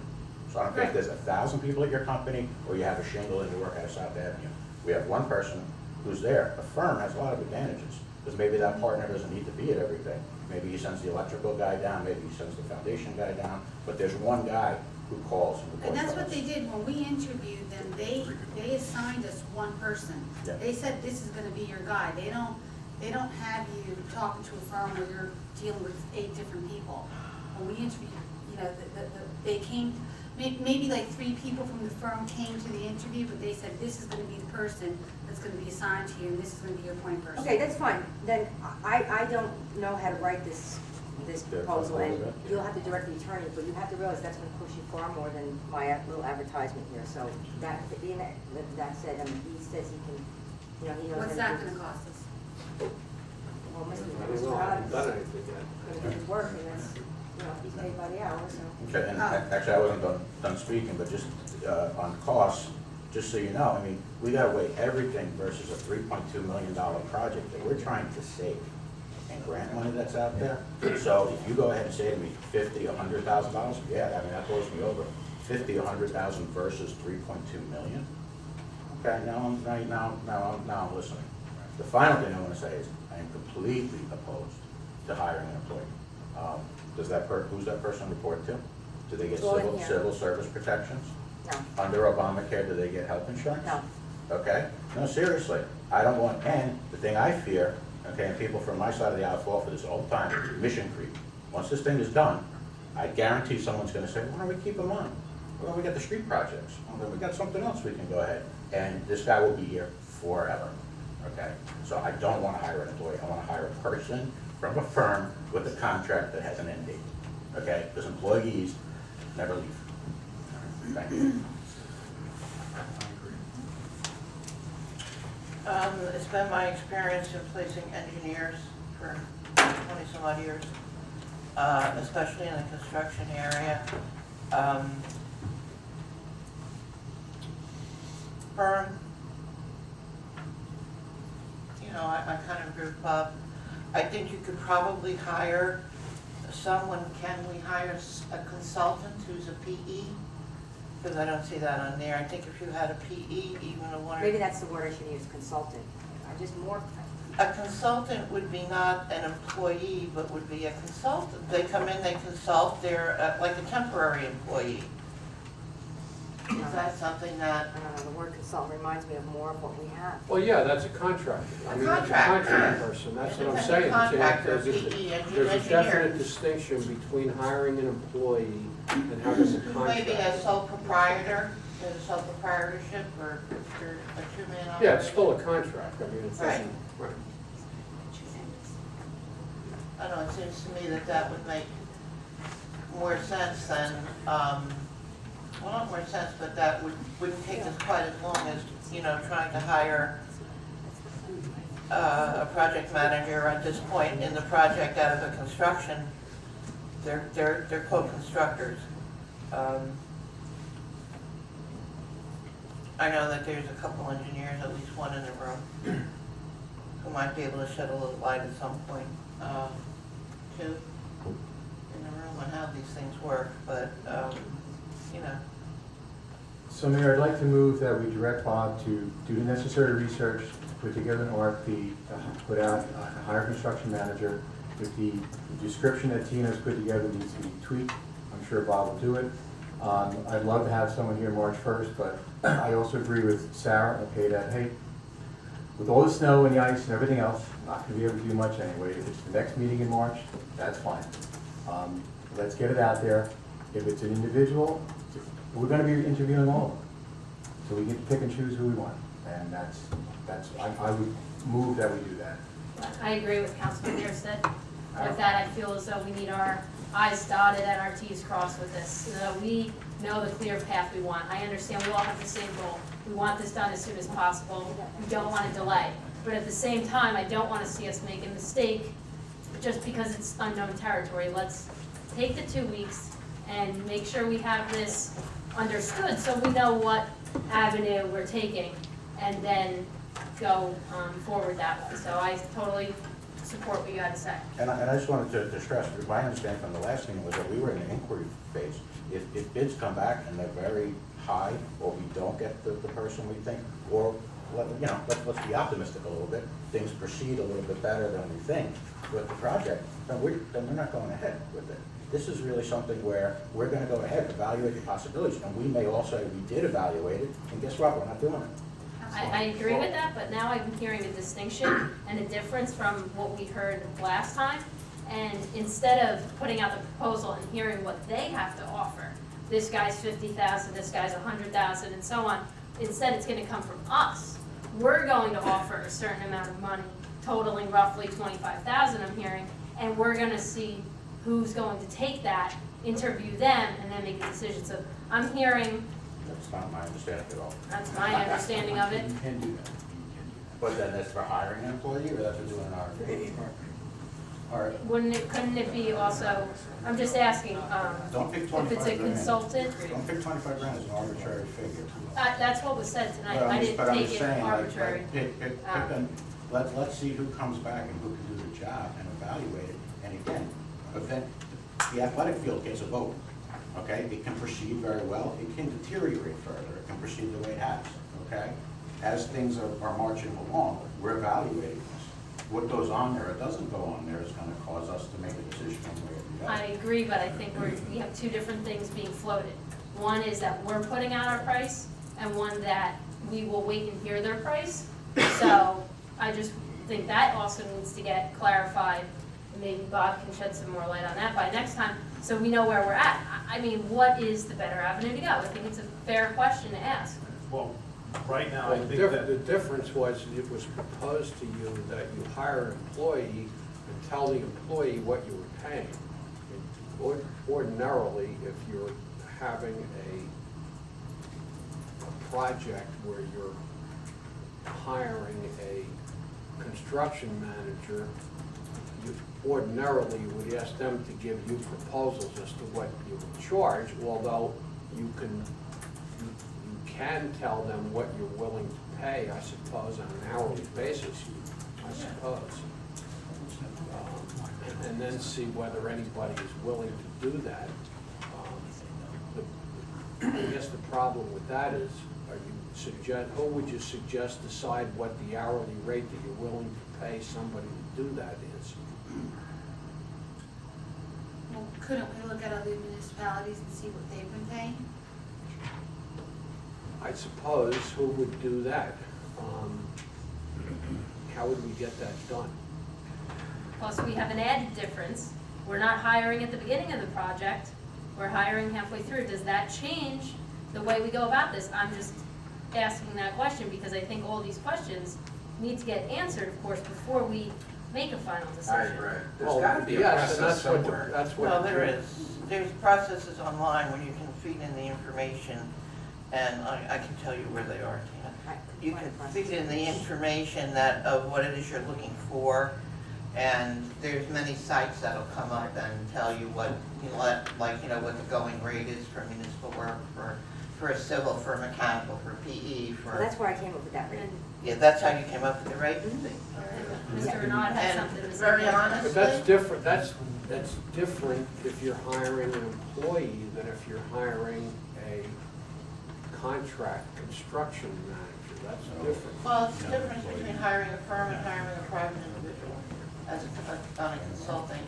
So I don't care if there's 1,000 people at your company, or you have a shingle and you work out of South Avenue. We have one person who's there. A firm has a lot of advantages, because maybe that partner doesn't need to be at everything. Maybe he sends the electrical guy down, maybe he sends the foundation guy down, but there's one guy who calls and reports. And that's to what us. they did, when we interviewed them, they assigned us one person. Yeah. They said, this is gonna be your guy. They don't have you talking to a firm where you're dealing with 8 different people. When we interviewed, you know, they came, maybe like 3 people from the firm came to the interview, but they said, this is gonna be the person that's gonna be assigned to you, and this is gonna be your point person. Okay, that's fine. Then I don't know how to write this proposal, and you'll have to direct the attorney, but you have to realize that's gonna push you far more than my little advertisement here. So that said, I mean, he says he can, you know, he knows. What's that gonna cost us? Well, I Mr. don't know, I haven't done Rod's anything yet. gonna do his work, and that's, you know, he's paid by the hour, so. Okay, and actually, I wasn't done speaking, but just on costs, just so you know, I mean, we gotta weigh everything versus a $3.2 million project that we're trying to save, and grant money that's out there. So if you go ahead and say to me $50,000, $100,000, yeah, I mean, that blows me over. 50, 100,000 versus 3.2 million. Okay, now I'm listening. The final thing I want to say is I am completely opposed to hiring an employee. Who's that person report to? Do they get Well, in here. civil service protections? No. Under Obamacare, do they get health insurance? No. Okay? No, seriously. I don't want, and the thing I fear, okay, and people from my side of the aisle fall for this all the time, mission creep. Once this thing is done, I guarantee someone's gonna say, why don't we keep them on? Well, we got the street projects. Well, then we got something else we can go ahead. And this guy will be here forever, okay? So I don't wanna hire an employee. I wanna hire a person from a firm with a contract that has an end date, okay? Because employees never leave. Thank you. It's been my experience in placing engineers for 20-some odd years. especially in the construction area. Firm, you know, I kind of group up. I think you could probably hire someone, can we hire a consultant who's a PE? Because I don't see that on there. I think if you had a PE, even a one. Maybe that's the word I should use, consultant. I just more, A consultant would be not an employee, but would be a consultant. They come in, they consult, they're like a temporary employee. Is that something that, I don't know, the word consultant reminds me of more of what we have. Well, yeah, that's a contractor. I A mean, that's a contractor. contract person, that's what I'm Independent saying. contractor, There's PE, and there's a engineer. definite distinction between hiring an employee and having a contractor. maybe a sole proprietor, a sole proprietorship, or a two-man operation? Yeah, it's still a contract, I mean, it Right. doesn't, right. I don't know, it seems to me that that would make more sense than, well, not more sense, but that wouldn't take us quite as long as, you know, trying to hire a project manager at this point in the project out of the construction. They're co-constructors. I know that there's a couple engineers, at least one in the room, who might be able to shed a little light at some point, too, in the room on how these things work, but, you know. So Mayor, I'd like to move that we direct Bob to do the necessary research, to put together an RFP, put out a hire construction manager with the description that Tina's put together needs to be tweaked. I'm sure Bob will do it. I'd love to have someone here March 1st, but I also agree with Sarah, okay, that, hey, with all the snow and the ice and everything else, not gonna be able to do much anyway. If it's the next meeting in March, that's fine. Let's get it out there. If it's an individual, we're gonna be interviewing all of them. So we get to pick and choose who we want. And I would move that we do that. I agree with Councilman Neerstead. With that, I feel as though we need our I's dotted and our T's crossed with this, so that we know the clear path we want. I understand we all have the same goal. We want this done as soon as possible. We don't want to delay. But at the same time, I don't want to see us make a mistake just because it's unknown territory. Let's take the 2 weeks and make sure we have this understood so we know what avenue we're taking and then go forward that way. So I totally support what you had to say. And I just wanted to stress, my understanding from the last thing was that we were in the inquiry phase. If bids come back and they're very high, or we don't get the person we think, or, you know, let's be optimistic a little bit, things proceed a little bit better than we think with the project, then we're not going ahead with it. This is really something where we're gonna go ahead, evaluate the possibilities, and we may all say we did evaluate it, and guess what, we're not doing it. I agree with that, but now I'm hearing a distinction and a difference from what we heard last time. And instead of putting out the proposal and hearing what they have to offer, this guy's 50,000, this guy's 100,000, and so on, instead it's gonna come from us. We're going to offer a certain amount of money, totaling roughly 25,000, I'm hearing, and we're gonna see who's going to take that, interview them, and then make a decision. So I'm hearing, That's not my understanding at all. that's my understanding of it. You can do that. But then that's for hiring an employee, or that's for doing an RFP? Or, Couldn't it be also, I'm just asking, don't pick if 25 it's a grand. consultant? Don't pick 25 grand as an arbitrary figure. That's what was said tonight. But I I'm just- didn't but I'm take just it saying, like, arbitrary. pick them, let's see who comes back and who can do the job and evaluate it. And again, the athletic field gets a vote, okay? It can proceed very well, it can deteriorate further, it can proceed the way it has, okay? As things are marching along, we're evaluating this. What goes on there or doesn't go on there is gonna cause us to make a decision on where we go. I agree, but I think we have two different things being floated. One is that we're putting out our price, and one that we will wait and hear their price. So I just think that also needs to get clarified, and maybe Bob can shed some more light on that by next time, so we know where we're at. I mean, what is the better avenue to go? I think it's a fair question to ask. Well, right now, I Well, think that. the difference was, it was proposed to you that you hire an employee and tell the employee what you were paying. Ordinarily, if you're having a project where you're hiring a construction manager, ordinarily you would ask them to give you proposals as to what you would charge, although you can tell them what you're willing to pay, I suppose, on an hourly basis, I suppose. And then see whether anybody is willing to do that. I guess the problem with that is, who would you suggest decide what the hourly rate that you're willing to pay somebody to do that is? Well, couldn't we look at other municipalities and see what they've been paying? I suppose, who would do that? How would we get that done? Plus, we have an added difference. We're not hiring at the beginning of the project, we're hiring halfway through. Does that change the way we go about this? I'm just asking that question because I think all these questions need to get answered, of course, before we make a final decision. Right. There's Well, gotta be a yes, and process that's what somewhere. That's what. Well, there is. There's processes online where you can feed in the information, and I can tell you where they are, Tina. You can feed in the information of what it is you're looking for, and there's many sites that'll come up and tell you what, what the going rate is for municipal work, for a civil, for a mechanical, for PE, Well, for, that's where I came up with that rate. yeah, that's how you came up with the rate? Mr. Renaud had something to And say. very honestly. But that's different, that's different if you're hiring an employee than if you're hiring a contract construction manager, that's different. Well, it's the difference between hiring a firm and hiring a private individual on a consulting.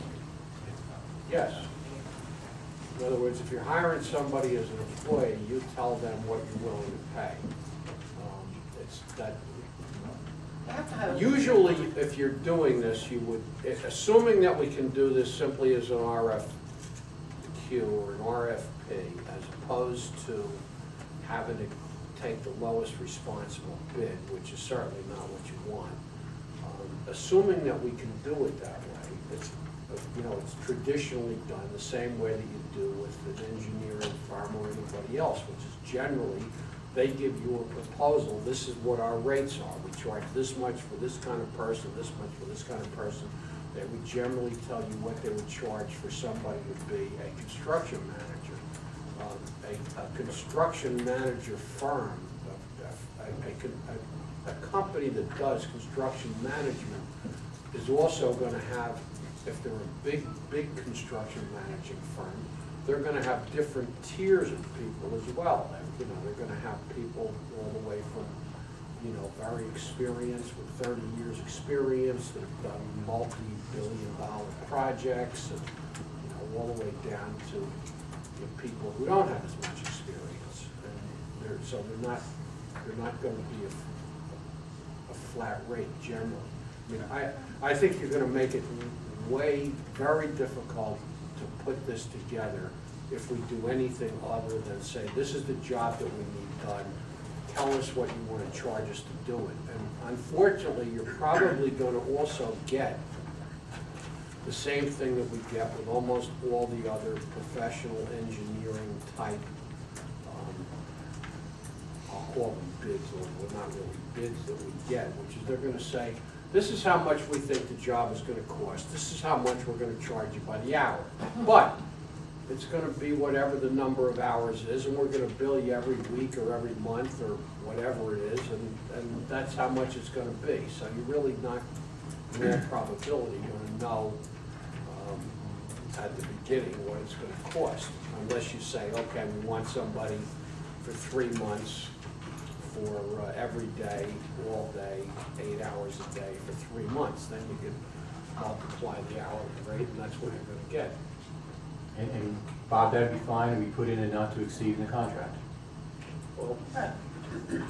Yes. In other words, if you're hiring somebody as an employee, you tell them what you're willing to pay. It's that, You have to have. usually, if you're doing this, you would, assuming that we can do this simply as an RFQ or an RFP, as opposed to having to take the lowest responsible bid, which is certainly not what you want. Assuming that we can do it that way, it's traditionally done the same way that you do with an engineering firm or anybody else, which is generally, they give you a proposal, this is what our rates are. We charge this much for this kind of person, this much for this kind of person. They would generally tell you what they would charge for somebody to be a construction manager. A construction manager firm, a company that does construction management is also going to have, if they're a big construction managing firm, they're going to have different tiers of people as well. They're going to have people all the way from, very experienced with 30 years experience that have done multi-billion-dollar projects, and all the way down to people who don't have as much experience. And so they're not going to be a flat rate generally. I think you're going to make it very difficult to put this together if we do anything other than say, this is the job that we need done. Tell us what you want to charge us to do it. And unfortunately, you're probably going to also get the same thing that we get with almost all the other professional engineering type, I'll call them bids, or not really bids that we get, which is they're going to say, this is how much we think the job is going to cost. This is how much we're going to charge you by the hour. But it's going to be whatever the number of hours is, and we're going to bill you every week or every month or whatever it is, and that's how much it's going to be. So you're really not, in all probability, going to know at the beginning what it's going to cost, unless you say, okay, we want somebody for 3 months for every day, all day, 8 hours a day for 3 months. Then you can multiply the hourly rate, and that's what you're going to get. And Bob, that'd be fine, and we put in a not to exceed in the contract. Well,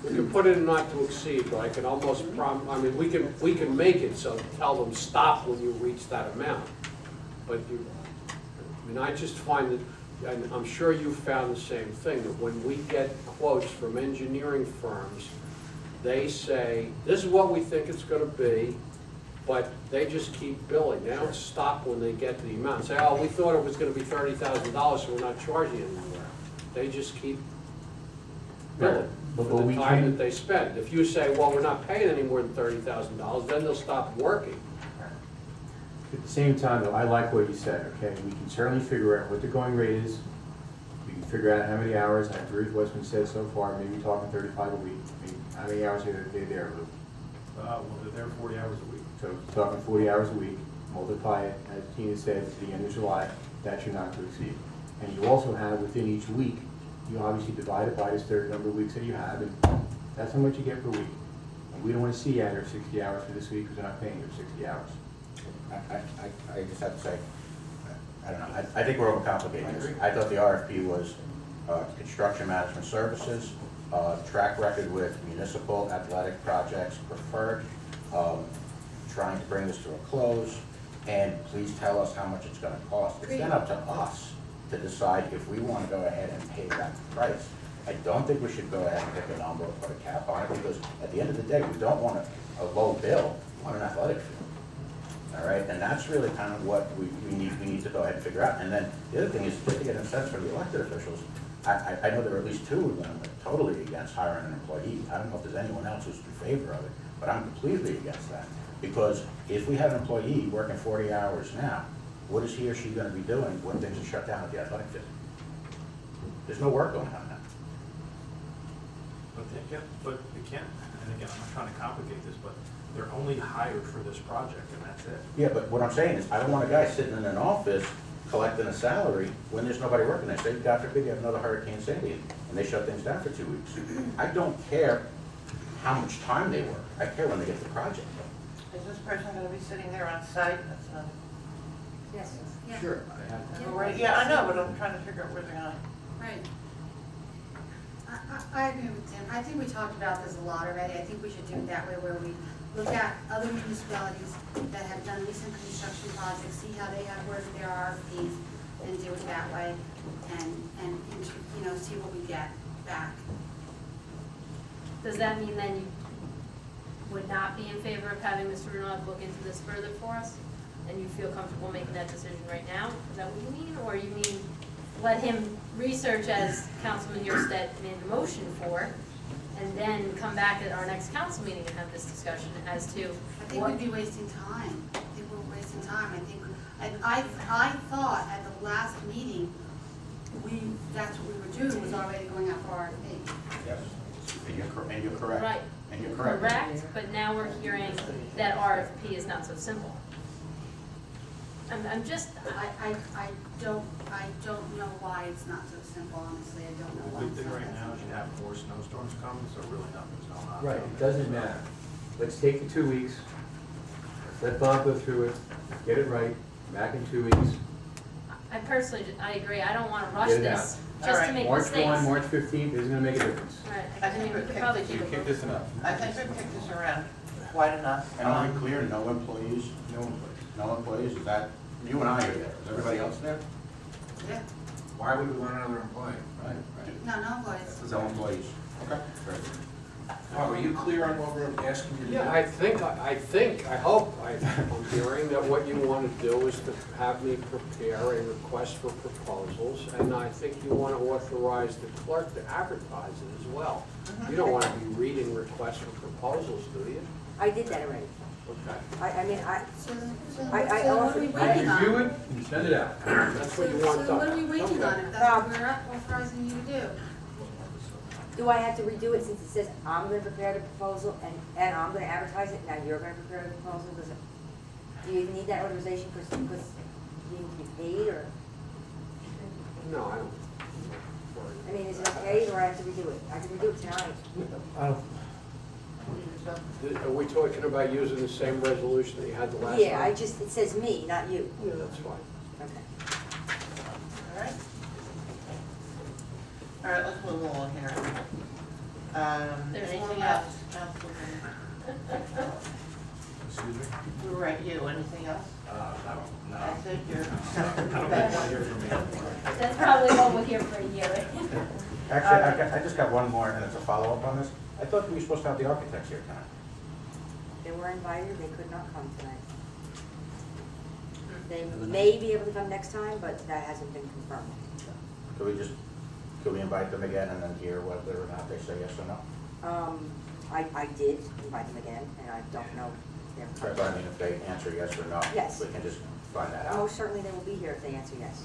we can put in not to exceed, but I can almost we can make it so tell them stop when you reach that amount. But I just find that, and I'm sure you found the same thing, that when we get quotes from engineering firms, they say, this is what we think it's going to be, but they just keep billing. They don't stop when they get to the amount and say, oh, we thought it was going to be $30,000, so we're not charging anymore. They just keep billing for the time that they spend. If you say, well, we're not paying any more than $30,000, then they'll stop working. At the same time, though, I like what you said, okay? We can certainly figure out what the going rate is. We can figure out how many hours, I agree with what's been said so far, maybe talking 35 a week. I mean, how many hours are they there, Lou? Well, they're there 40 hours a week. So talking 40 hours a week, multiply it, as Tina said, to the end of July, that you're not to exceed. And you also have within each week, you obviously divide it by the certain number of weeks that you have, and that's how much you get per week. And we don't want to see you add her 60 hours for this week because we're not paying her 60 hours. I just have to say, I don't know, I think we're overcomplicating this. I thought the RFP was construction management services, track record with municipal athletic projects preferred, trying to bring this to a close, and please tell us how much it's gonna cost. It's then up to us to decide if we wanna go ahead and pay that price. I don't think we should go ahead and pick a number or put a cap on it, because at the end of the day, we don't want a low bill on an athletic field. All right, and that's really kind of what we need to go ahead and figure out. And then the other thing is just to get a sense from the elected officials. I know there are at least two of them that are totally against hiring an employee. I don't know if there's anyone else who's in favor of it, but I'm completely against that. Because if we have an employee working 40 hours now, what is he or she gonna be doing when things are shut down at the athletic field? There's no work going on now. But again, and again, I'm not trying to complicate this, but they're only hired for this project, and that's it. Yeah, but what I'm saying is, I don't want a guy sitting in an office collecting a salary when there's nobody working there. Say, God forbid, you have another Hurricane Sandy, and they shut things down for 2 weeks. I don't care how much time they work. I care when they get the project done. Is this person gonna be sitting there on site? That's not. Yes. Yeah. Sure. Right, yeah, I know, but I'm trying to figure out where they're gonna. Right. I agree with Tim. I think we talked about this a lot already. I think we should do it that way, where we look at other municipalities that have done recent construction projects, see how they have worded their RFPs, and do it that way, and, you know, see what we get back. Does that mean then you would not be in favor of having Mr. Renaud look into this further for us? And you feel comfortable making that decision right now? Is that what you mean? Or you mean let him research as Councilman Yurstead made the motion for, and then come back at our next council meeting and have this discussion as to I think what? we'd be wasting time. I think we're wasting time. I thought at the last meeting, that's what we were doing, was already going out for RFP. Yes. And you're correct. Right. And you're correct. Correct, but now we're hearing that RFP is not so simple. I'm just, I don't know why it's not so simple, honestly. I don't know why. The good it's thing not right that now is you simple. have more snowstorms coming, so really nothing's going on. Right, it doesn't matter. Let's take the 2 weeks, let Bob go through it, get it right, back in 2 weeks. I personally, I agree, I don't wanna rush Get it this, out. just to Alright. make March mistakes. 1, March 15th isn't gonna make a difference. Right, I I think mean, we we could kicked probably this- keep You it kick moving. this enough. I think we've kicked this around quite enough. And are we clear, no employees? No employees. No employees, is that, you and I are there, is everybody else there? Yeah, Why would we want another employee? Right, right. no employees. No employees. Okay. Very good. Bob, are you clear on what we're asking you to do? Yeah, I hope I'm hearing that what you want to do is to have me prepare a request for proposals, and I think you want to authorize the clerk to advertise it as well. You don't want to be reading requests for proposals, do you? I did that already. Okay. I mean, So I what are we offered- waiting on? Review it and send it out. That's what you want So done. what are we waiting on if that's what we're authorizing you to do? do I have to redo it since it says I'm gonna prepare the proposal and I'm gonna advertise it, now you're gonna prepare the proposal? Do you need that authorization because you need to be paid, or, No, I don't. I mean, is it okay, or I have to redo it? I can redo it tonight. Are we talking about using the same resolution that you had the last time? Yeah, it says me, not you. Yeah, that's fine. Okay. All right. All right, let's move on here. There's one Anything left. else? Councilman? Excuse me? Right, you, anything else? No. That's it, you're. I don't want to hear from you anymore. That's probably what we'll hear for a year. Actually, I just got one more, and it's a follow-up on this. I thought we were supposed to have the architects here tonight. They were invited, they could not come tonight. They may be able to come next time, but that hasn't been confirmed. Could we invite them again and then hear whether or not they say yes or no? I did invite them again, and I don't know they're Sorry, coming. but I mean, if they answer yes or no, Yes. we can just find that out. Most certainly they will be here if they answer yes.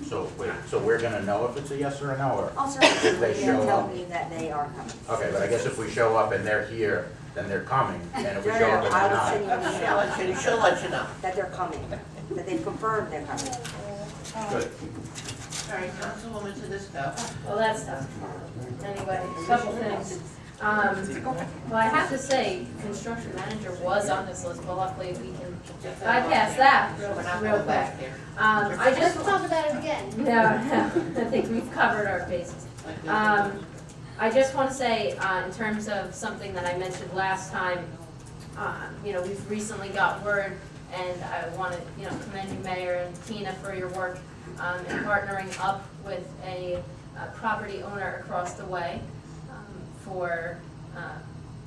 So, wait, so we're gonna know if it's a yes or a no, or? I'll certainly, If they they'll show tell up. me that they are coming. Okay, but I guess if we show up and they're here, then they're coming, and if we No, show no, up and I they're will send not. you an email She'll let you know. that they're coming, that they've confirmed they're coming. Good. All right, Councilwoman Tedisco. Well, that's tough. Anyway, a couple things. Well, I have to say, construction manager was on this list, but luckily we can bypass that real quick. I just talk about it again. No, I think we've covered our bases. I just want to say, in terms of something that I mentioned last time, we've recently got word, and I want to, commend you, Mayor and Tina, for your work in partnering up with a property owner across the way for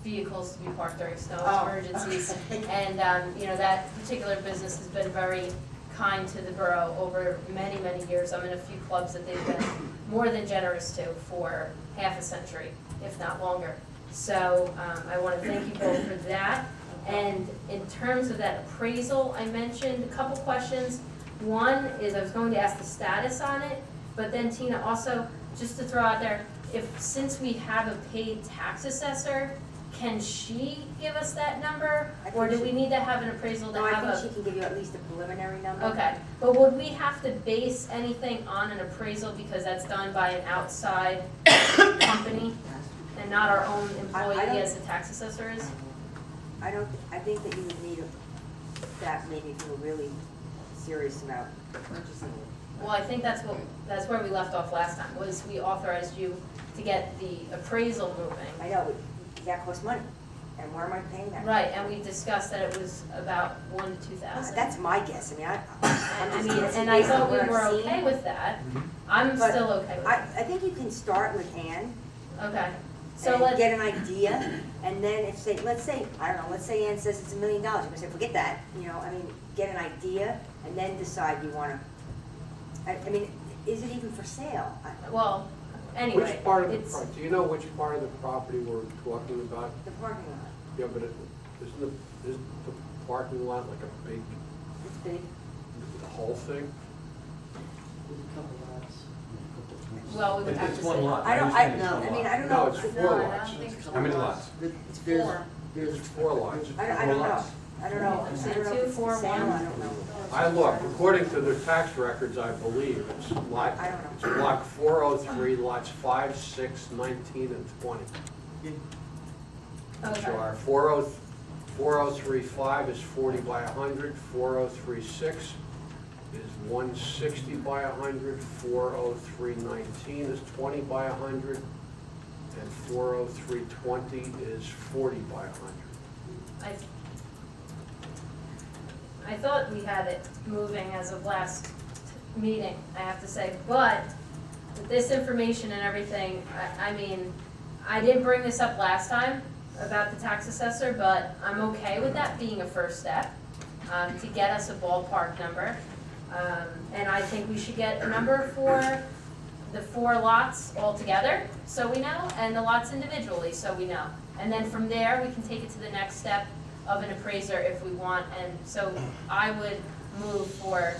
vehicles to be parked during snow emergencies. Okay. And, that particular business has been very kind to the borough over many, many years. I'm in a few clubs that they've been more than generous to for half a century, if not longer. So I want to thank you both for that. And in terms of that appraisal, I mentioned a couple questions. One is I was going to ask the status on it, but then Tina, also, just to throw out there, since we have a paid tax assessor, can she give us that number? Or do we need to have an appraisal to No, have I think she can give you at least a preliminary number. Okay, but would we have to base anything on an appraisal because that's done by an outside company and not our own employee I don't- as the tax assessor is? I think that you would need that maybe if you were really serious about purchasing it. Well, I think that's where we left off last time, was we authorized you to get the appraisal moving. I know, but that costs money, and where am I paying that? Right, and we discussed that it was about 1,000 to 2,000. That's my guess, I mean, And I thought we based on were what I've okay seen. with that. I'm But still okay with I that. think you can start with Ann, Okay, so and let's, get an idea, and then let's say Ann says it's $1 million, you're gonna say, forget that, get an idea, and then decide you wanna, I mean, is it even for sale? well, anyway, Which part of the, it's, do you know which part of the property we're talking about? The parking lot, Yeah, but isn't the parking lot like a big, it's big. the whole thing? well, we would have to It's say. one lot. I don't understand know, it's No, one it's lot. four No, I lots. don't think so. How many lots? There's four lots. I don't know, I don't know Is if it two, it's four, for sale, one? I don't know. I looked, according to the tax records, I believe, it's lot, I don't know. it's block 403, lots 5, 6, 19, and 20. Okay. So our 4035 is 40 by 100, 4036 is 160 by 100, 40319 is 20 by 100, and 40320 is 40 by 100. I thought we had it moving as of last meeting, I have to say, but with this information and everything, I mean, I didn't bring this up last time about the tax assessor, but I'm okay with that being a first step, to get us a ballpark number. And I think we should get a number for the 4 lots altogether, so we know, and the lots individually, so we know. And then from there, we can take it to the next step of an appraiser if we want, and so I would move for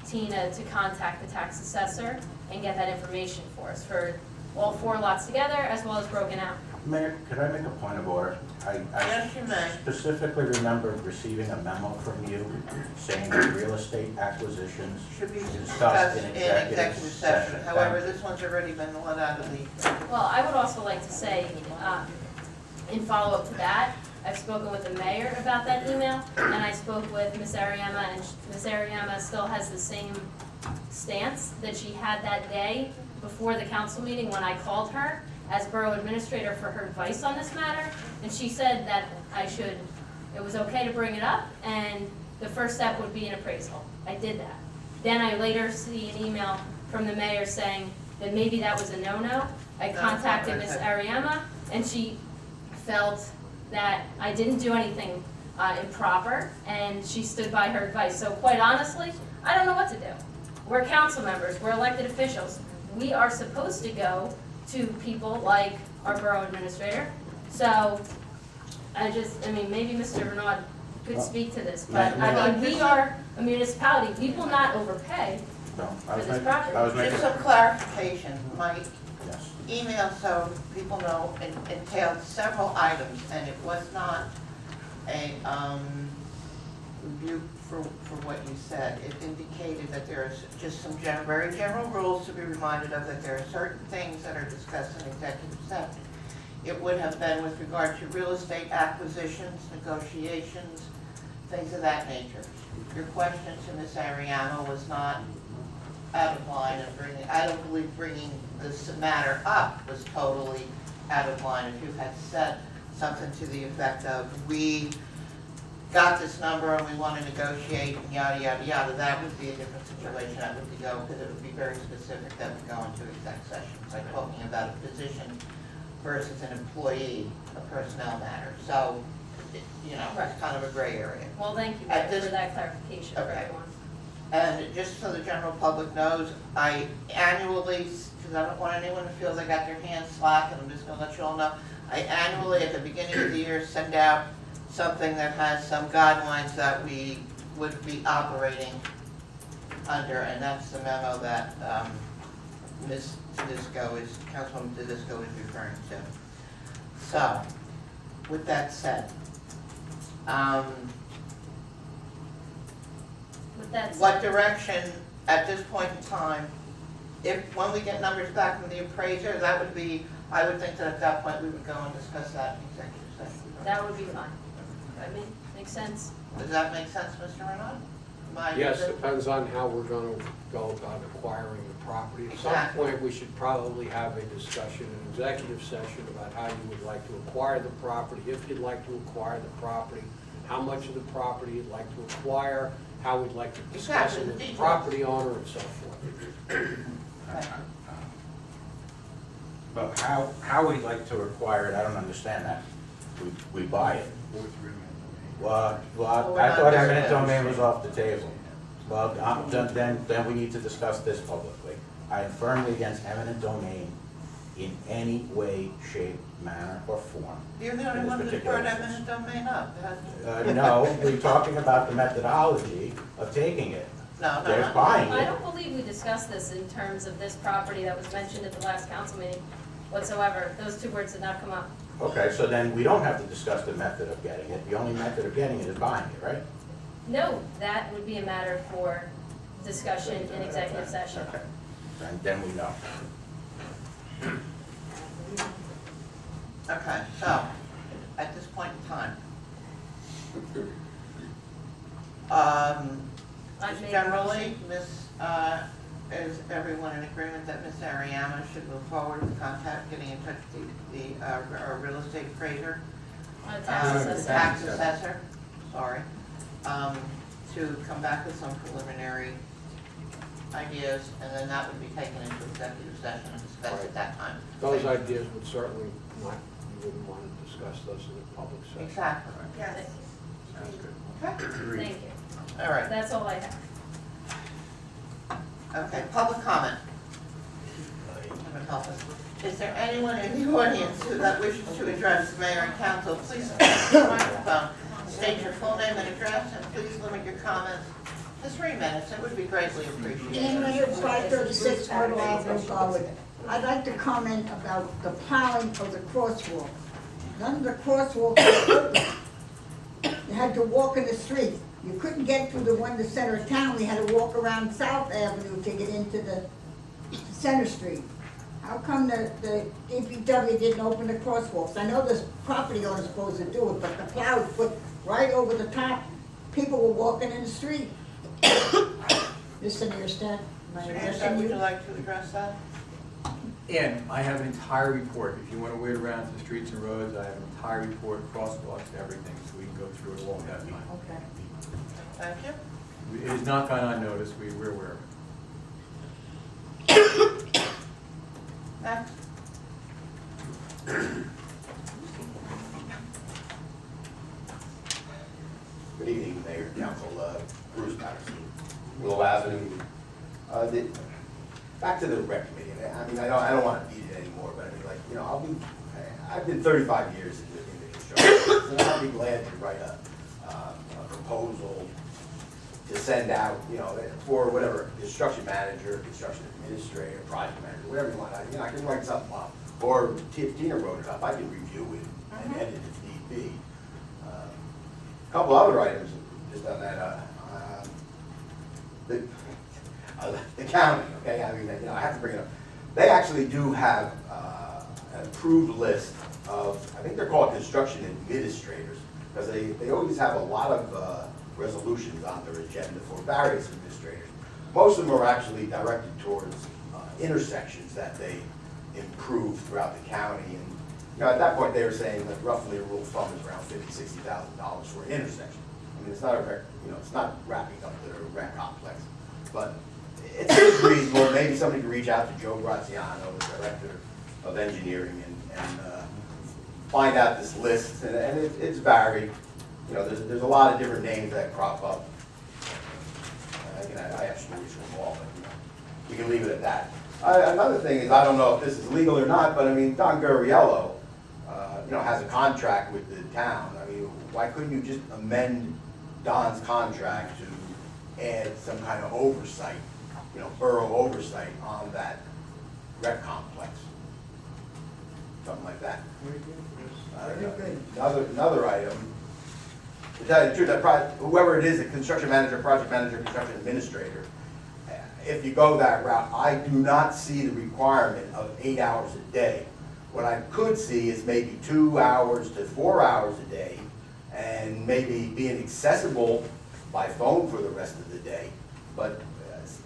Tina to contact the tax assessor and get that information for us, for all 4 lots together, as well as broken out. Mayor, could I make a point of order? I Yes, you may. specifically remember receiving a memo from you saying that real estate acquisitions Should be discussed discussed in in executive executive session. session. However, this one's already been let out of the, Well, I would also like to say, in follow-up to that, I've spoken with the mayor about that email, and I spoke with Ms. Ariema, and Ms. Ariema still has the same stance that she had that day before the council meeting when I called her as borough administrator for her advice on this matter, and she said that it was okay to bring it up, and the first step would be an appraisal. I did that. Then I later see an email from the mayor saying that maybe that was a no-no. I contacted Ms. Ariema, and she felt that I didn't do anything improper, and she stood by her advice. So quite honestly, I don't know what to do. We're council members, we're elected officials. We are supposed to go to people like our borough administrator So, I mean, maybe Mr. Renaud could speak to this, but, Ma- I mean, we are a municipality, we will not overpay No, for this property. I was making, Just some clarification, my yes. email, so people know, entailed several items, and it was not a review for what you said. It indicated that there is just some very general rules to be reminded of, that there are certain things that are discussed in executive session. It would have been with regard to real estate acquisitions, negotiations, things of that nature. Your question to Ms. Ariano was not out of line, and I don't believe bringing this matter up was totally out of line. If you had said something to the effect of, we got this number and we want to negotiate and yada, yada, yada, that would be a different situation. That would go, because it would be very specific, that would go into exec session. It's like talking about a position versus an employee, a personnel matter. So, it's kind of a gray area. Well, thank you At for this- that clarification for Okay. everyone. And just so the general public knows, I annually, because I don't want anyone to feel they got their hands slack, and I'm just gonna let you all know, I annually, at the beginning of the year, send out something that has some guidelines that we would be operating under, and that's the memo that Ms. Tedisco Councilwoman Tedisco is referring to. So, with that said, With that said. what direction, at this point in time, when we get numbers back from the appraiser, that would be, I would think that at that point, we would go and discuss that in executive session. That would be fine. I mean, makes sense. Does that make sense, Mr. Renaud? Yes, depends on how we're gonna go about acquiring the property. At some Exactly. point, we should probably have a discussion, an executive session about how you would like to acquire the property, if you'd like to acquire the property, how much of the property you'd like to acquire, how we'd like to discuss Exactly, it the with the details. property owner and so forth. But how we like to acquire it, I don't understand that. We buy it. Well, we're I not thought there eminent yet. domain was off the table. Well, then we need to discuss this publicly. I am firmly against eminent domain in any way, shape, manner, or form. You're the in only this one that particular brought instance. eminent domain up. No, we're talking about the methodology of taking it. No, There's no, buying I it. don't believe we discussed this in terms of this property that was mentioned at the last council meeting whatsoever. Those two words did not come up. Okay, so then we don't have to discuss the method of getting it. The only method of getting it is buying it, right? No, that would be a matter for discussion in executive session. Okay, and then we know. Okay, so, at this point in time, I've made a generally, motion. is everyone in agreement that Ms. Ariano should move forward with getting in touch with the real estate appraiser? Tax assessor. Tax assessor, sorry, to come back with some preliminary ideas, and then that would be taken into executive session and discussed at that time. Those ideas would certainly not, you wouldn't want to discuss those in a public session. Exactly. Yes. Sounds good. Okay, Thank you. all right, That's all I have. okay, public comment. Is there anyone in the audience that wishes to address the mayor and council? Please speak to the microphone, state your full name and address, and please limit your comments to 3 minutes. It would be greatly appreciated. Ian Mayor, 536 Myrtle Avenue, Garwood. I'd like to comment about the plowing of the crosswalk. None of the crosswalks were open. You had to walk in the street. You couldn't get through the one in the center of town. We had to walk around South Avenue to get into the Center Street. How come the DPW didn't open the crosswalks? I know this property owner's supposed to do it, but the plow was put right over the top. People were walking in the street. Listen to your stand. Samantha, would you like to address that? And I have an entire report. If you want to wade around to the streets and roads, I have an entire report, crosswalks, everything, so we can go through it all that time. Okay. Thank you. It has not gone unnoticed. We're aware of it. Next. Good evening, Mayor, Council, Bruce Patterson, Willow Avenue. Back to the rec committee, I mean, I don't want to beat it anymore, but I mean, like, I've been 35 years in the construction, so I'd be glad to write a proposal to send out, you know, for whatever, construction manager, construction administrator, project manager, whatever you want. I can write something up. Or if Tina wrote it up, I can review it and edit if need be. A couple other items just on that. The county, okay, I mean, I have to bring it up. They actually do have an approved list of, I think they're called construction administrators, because they always have a lot of resolutions on their agenda for various administrators. Most of them are actually directed towards intersections that they improve throughout the county. And at that point, they were saying that roughly a rule of thumb is around $50,000–$60,000 for an intersection. I mean, it's not it's not wrapping up the rec complex, but it seems reasonable. Maybe somebody could reach out to Joe Graziano, the director of engineering, and find out this list. And it's varied. There's a lot of different names that crop up. I have stories from all, but we can leave it at that. Another thing is, I don't know if this is legal or not, but I mean, Don Gurriello, has a contract with the town. I mean, why couldn't you just amend Don's contract to add some kind of oversight, borough oversight on that rec complex? Something like that. Another item, to tell you the truth, whoever it is, a construction manager, project manager, construction administrator, if you go that route, I do not see the requirement of 8 hours a day. What I could see is maybe 2 hours to 4 hours a day, and maybe being accessible by phone for the rest of the day. But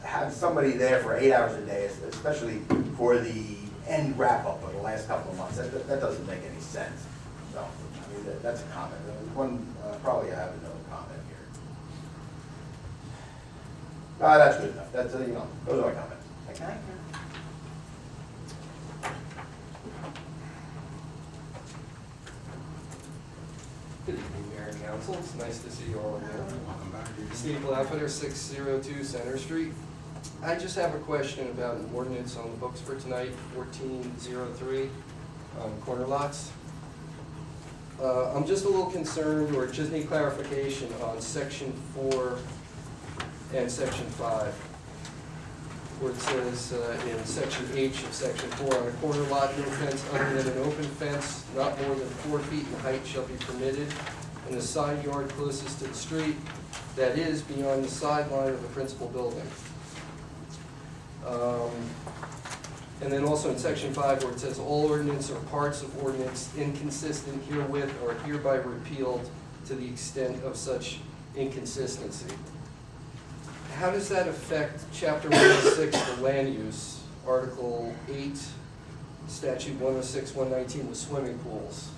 have somebody there for 8 hours a day, especially for the end wrap-up of the last couple of months, that doesn't make any sense. So, I mean, that's a comment. Probably I have another comment here. That's good enough. That's, those are my comments. Thank you. Good evening, Mayor and Council. It's nice to see you all in there. Steve Laughter, 602 Center Street. I just have a question about an ordinance on the books for tonight, 1403, corner lots. I'm just a little concerned, or just need clarification on section 4 and section 5, where it says in section H of section 4, on a corner lot, no fence other than an open fence not more than 4 feet in height shall be permitted in the side yard closest to the street, that is, beyond the sideline of the principal building. And then also in section 5, where it says all ordinance or parts of ordinance inconsistent herewith are hereby repealed to the extent of such inconsistency. How does that affect Chapter 106, the land use, Article 8, Statute 106-119, the swimming pools?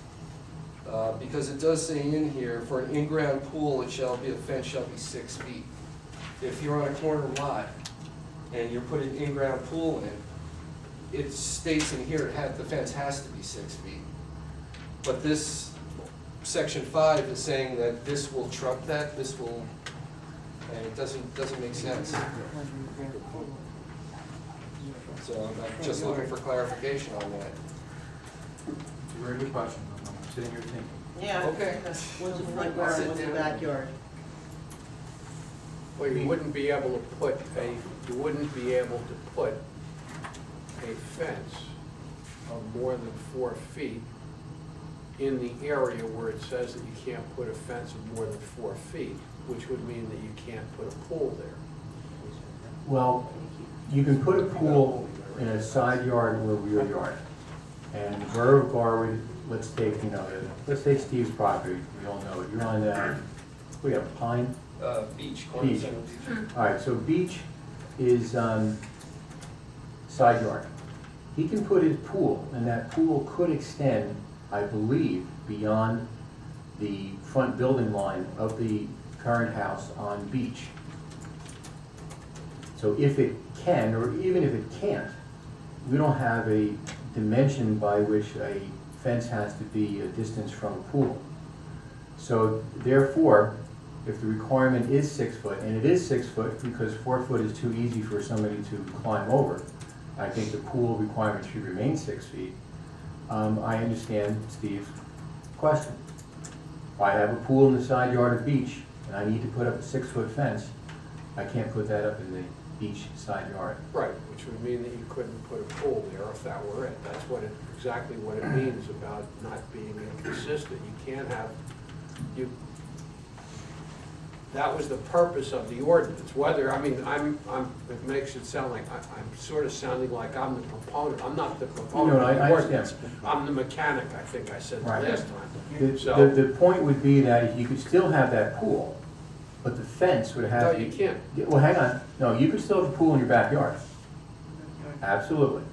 Because it does say in here, for an in-ground pool, the fence shall be 6 feet. If you're on a corner lot and you're putting an in-ground pool in, it states in here the fence has to be 6 feet. But this section 5 is saying that this will trump that, and it doesn't make sense. So I'm just looking for clarification on that. It's a very good question. I'm sitting here thinking. Yeah. Okay. What's the front yard, what's the backyard? Well, you wouldn't be able to put a fence of more than 4 feet in the area where it says that you can't put a fence of more than 4 feet, which would mean that you can't put a pool there. Well, you can put a pool in a side yard or rear yard. And the Borough of Garwood, let's take Steve's property. We all know it. You're on we have Pine? Beach. Beach. All right, so Beach is side yard. He can put his pool, and that pool could extend, I believe, beyond the front building line of the current house on Beach. So if it can, or even if it can't, we don't have a dimension by which a fence has to be a distance from a pool. So therefore, if the requirement is 6 foot, and it is 6 foot because 4 foot is too easy for somebody to climb over, I think the pool requirement should remain 6 feet. I understand Steve's question. If I have a pool in the side yard of beach, and I need to put up a 6-foot fence, I can't put that up in the beach side yard. Right, which would mean that you couldn't put a pool there if that were it. That's what it, exactly what it means about not being inconsistent. You can't have, that was the purpose of the ordinance, whether, I mean, it makes it sound like, I'm sort of sounding like I'm the proponent. I'm not the proponent No, of the I ordinance. understand. I'm the mechanic, I think I said the Right. last time. The, So- the point would be that you could still have that pool, but the fence would have No, to be. you can't. Yeah, well, hang on. No, you could still have a pool in your backyard. Absolutely.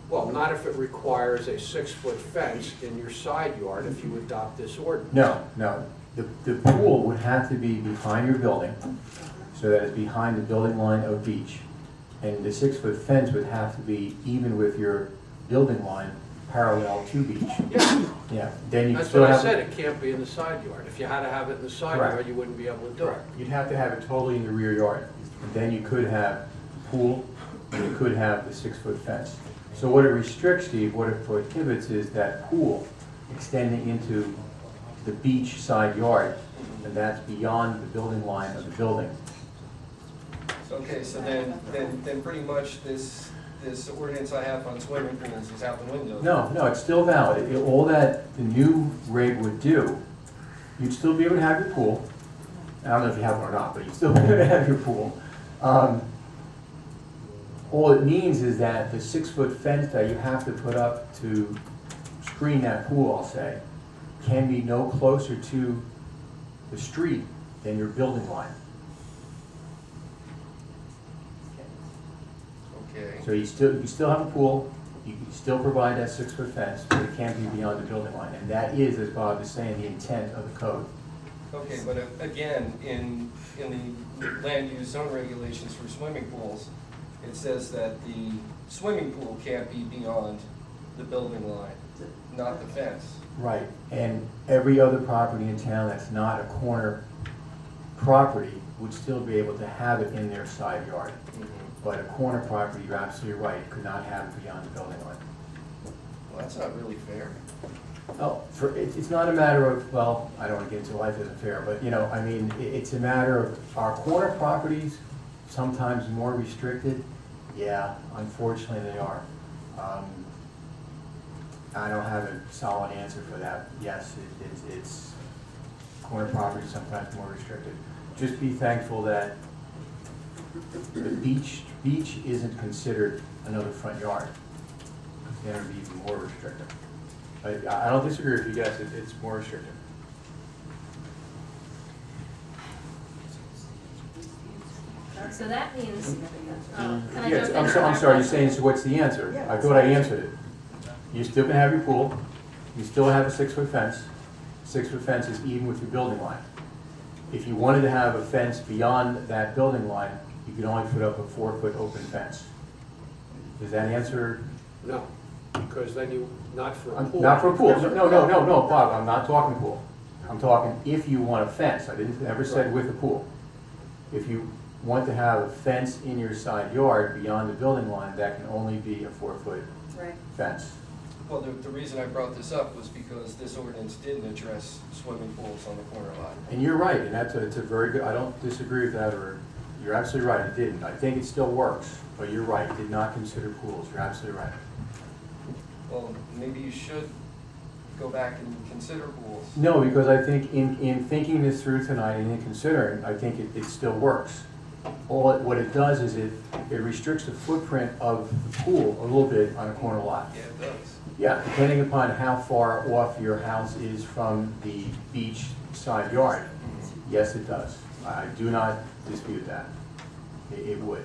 Well, not if it requires a 6-foot fence in your side yard if you adopt this ordinance. No. The pool would have to be behind your building, so that it's behind the building line of beach. And the 6-foot fence would have to be even with your building line parallel to beach. Yeah, Yeah, then you that's still what I have. said, it can't be in the side yard. If you had to have it in the side Correct. yard, you wouldn't be able to do it. You'd have to have it totally in the rear yard. And then you could have a pool, and you could have the 6-foot fence. So what it restricts, Steve, what it prohibits is that pool extending into the beach side yard, and that's beyond the building line of the building. Okay, so then pretty much this ordinance I have on swimming pools is out the window. No, it's still valid. All that the new reg would do, you'd still be able to have your pool. I don't know if you have one or not, but you'd still be able to have your pool. All it means is that the 6-foot fence that you have to put up to screen that pool, I'll say, can be no closer to the street than your building line. Okay. So you still have a pool, you can still provide that 6-foot fence, but it can't be beyond the building line. And that is, as Bob is saying, the intent of the code. Okay, but again, in the land use zone regulations for swimming pools, it says that the swimming pool can't be beyond the building line, not the fence. Right, and every other property in town that's not a corner property would still be able to have it in their side yard. But a corner property, you're absolutely right, could not have it beyond the building line. Well, that's not really fair. Oh, it's not a matter of, well, I don't want to get into life isn't fair, but, I mean, it's a matter of, our corner properties sometimes more restricted? Yeah, unfortunately they are. I don't have a solid answer for that. Yes, it's corner properties sometimes more restricted. Just be thankful that the beach isn't considered another front yard. Then it would be even more restrictive. I don't disagree with you guys, it's more restrictive. So that means, can I Yes, jump in? I'm sorry, you're saying, so what's the answer? I thought I answered it. You still can have your pool, you still have a 6-foot fence. 6-foot fence is even with your building line. If you wanted to have a fence beyond that building line, you could only put up a 4-foot open fence. Does that answer? No, because then you, not for a pool. Not for a pool, no, Bob, I'm not talking pool. I'm talking if you want a fence, I never said with a pool. If you want to have a fence in your side yard beyond the building line, that can only be a 4-foot fence. Well, the reason I brought this up was because this ordinance didn't address swimming pools on the corner lot. And you're right, and it's a very good, I don't disagree with that, or, you're absolutely right, it didn't. I think it still works, but you're right, it did not consider pools, you're absolutely right. Well, maybe you should go back and consider pools. No, because I think in thinking this through tonight and in considering, I think it still works. What it does is it restricts the footprint of the pool a little bit on a corner lot. Yeah, it does. Yeah, depending upon how far off your house is from the beach side yard. Yes, it does. I do not dispute that. It would.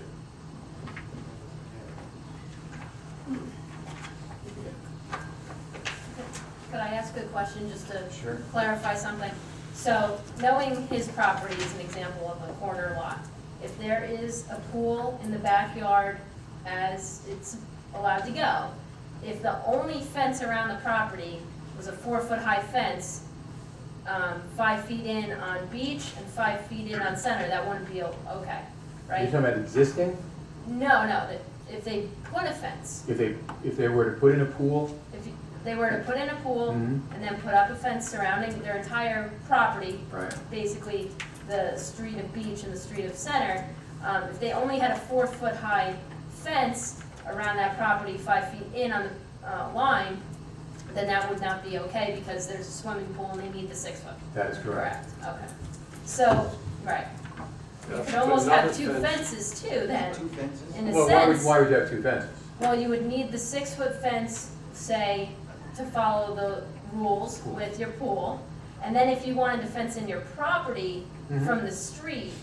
Could I ask a question just to Sure. clarify something? So, knowing his property is an example of a corner lot, if there is a pool in the backyard as it's allowed to go, if the only fence around the property was a 4-foot high fence, 5 feet in on beach and 5 feet in on center, that wouldn't be okay, You're right? talking about existing? No, if they put a fence, If they were to put in a pool, they were to put in a pool Mhm. and then put up a fence surrounding their entire property, Right. basically the street of Beach and the street of Center, if they only had a 4-foot high fence around that property 5 feet in on the line, then that would not be okay because there's a swimming pool and they need the 6 foot. That is correct. Okay. So, right. You Yeah, could but almost another have two fence- fences too then, Two fences? in a Well, sense. why would you have two fences? Well, you would need the 6-foot fence, say, to follow the rules with your pool. And then if you wanted to fence in your property Mhm. from the street,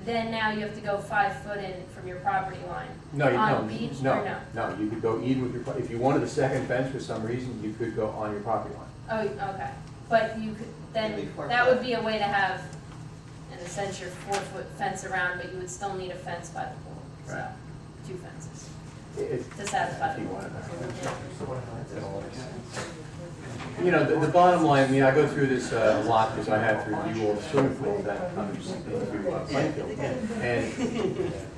then now you have to go 5 foot in from your property line. No, you On don't. the beach No, or no? no, you could go even with your, if you wanted a second fence for some reason, you could go on your property line. Oh, okay. But you could, It'd be then, 4 that foot. would be a way to have, in a sense, your 4-foot fence around, but you would still need a fence by the pool. So, Right. 2 fences If to satisfy if the you pool. wanted that. You know, the bottom line, I mean, I go through this a lot because I have to review all the swimming pools that comes into Plainfield.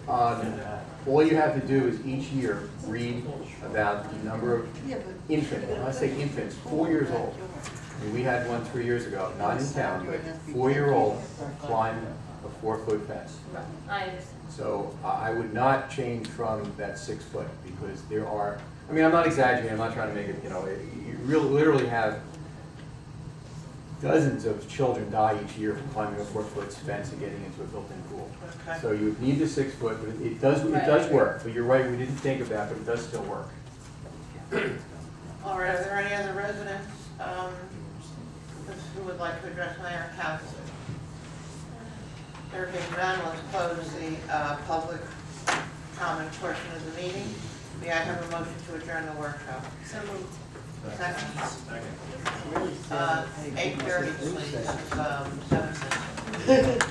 And all you have to do is each year read about the number of infants, when I say infants, 4 years old. I mean, we had one 3 years ago, not in town, but 4-year-old climbed a 4-foot fence. Right. I understand. So I would not change from that 6 foot because there are, I mean, I'm not exaggerating, I'm not trying to make it, you know, you really literally have dozens of children die each year from climbing a 4-foot fence and getting into a built-in pool. Okay. So you would need the 6 foot, but it does work. But you're right, we didn't think of that, but it does still work. All right, are there any other residents who would like to address Mayor and Council? There being none, let's close the public comment portion of the meeting. May I have a motion to adjourn the workshop? So moved. Second? 8:30, please, 7 minutes.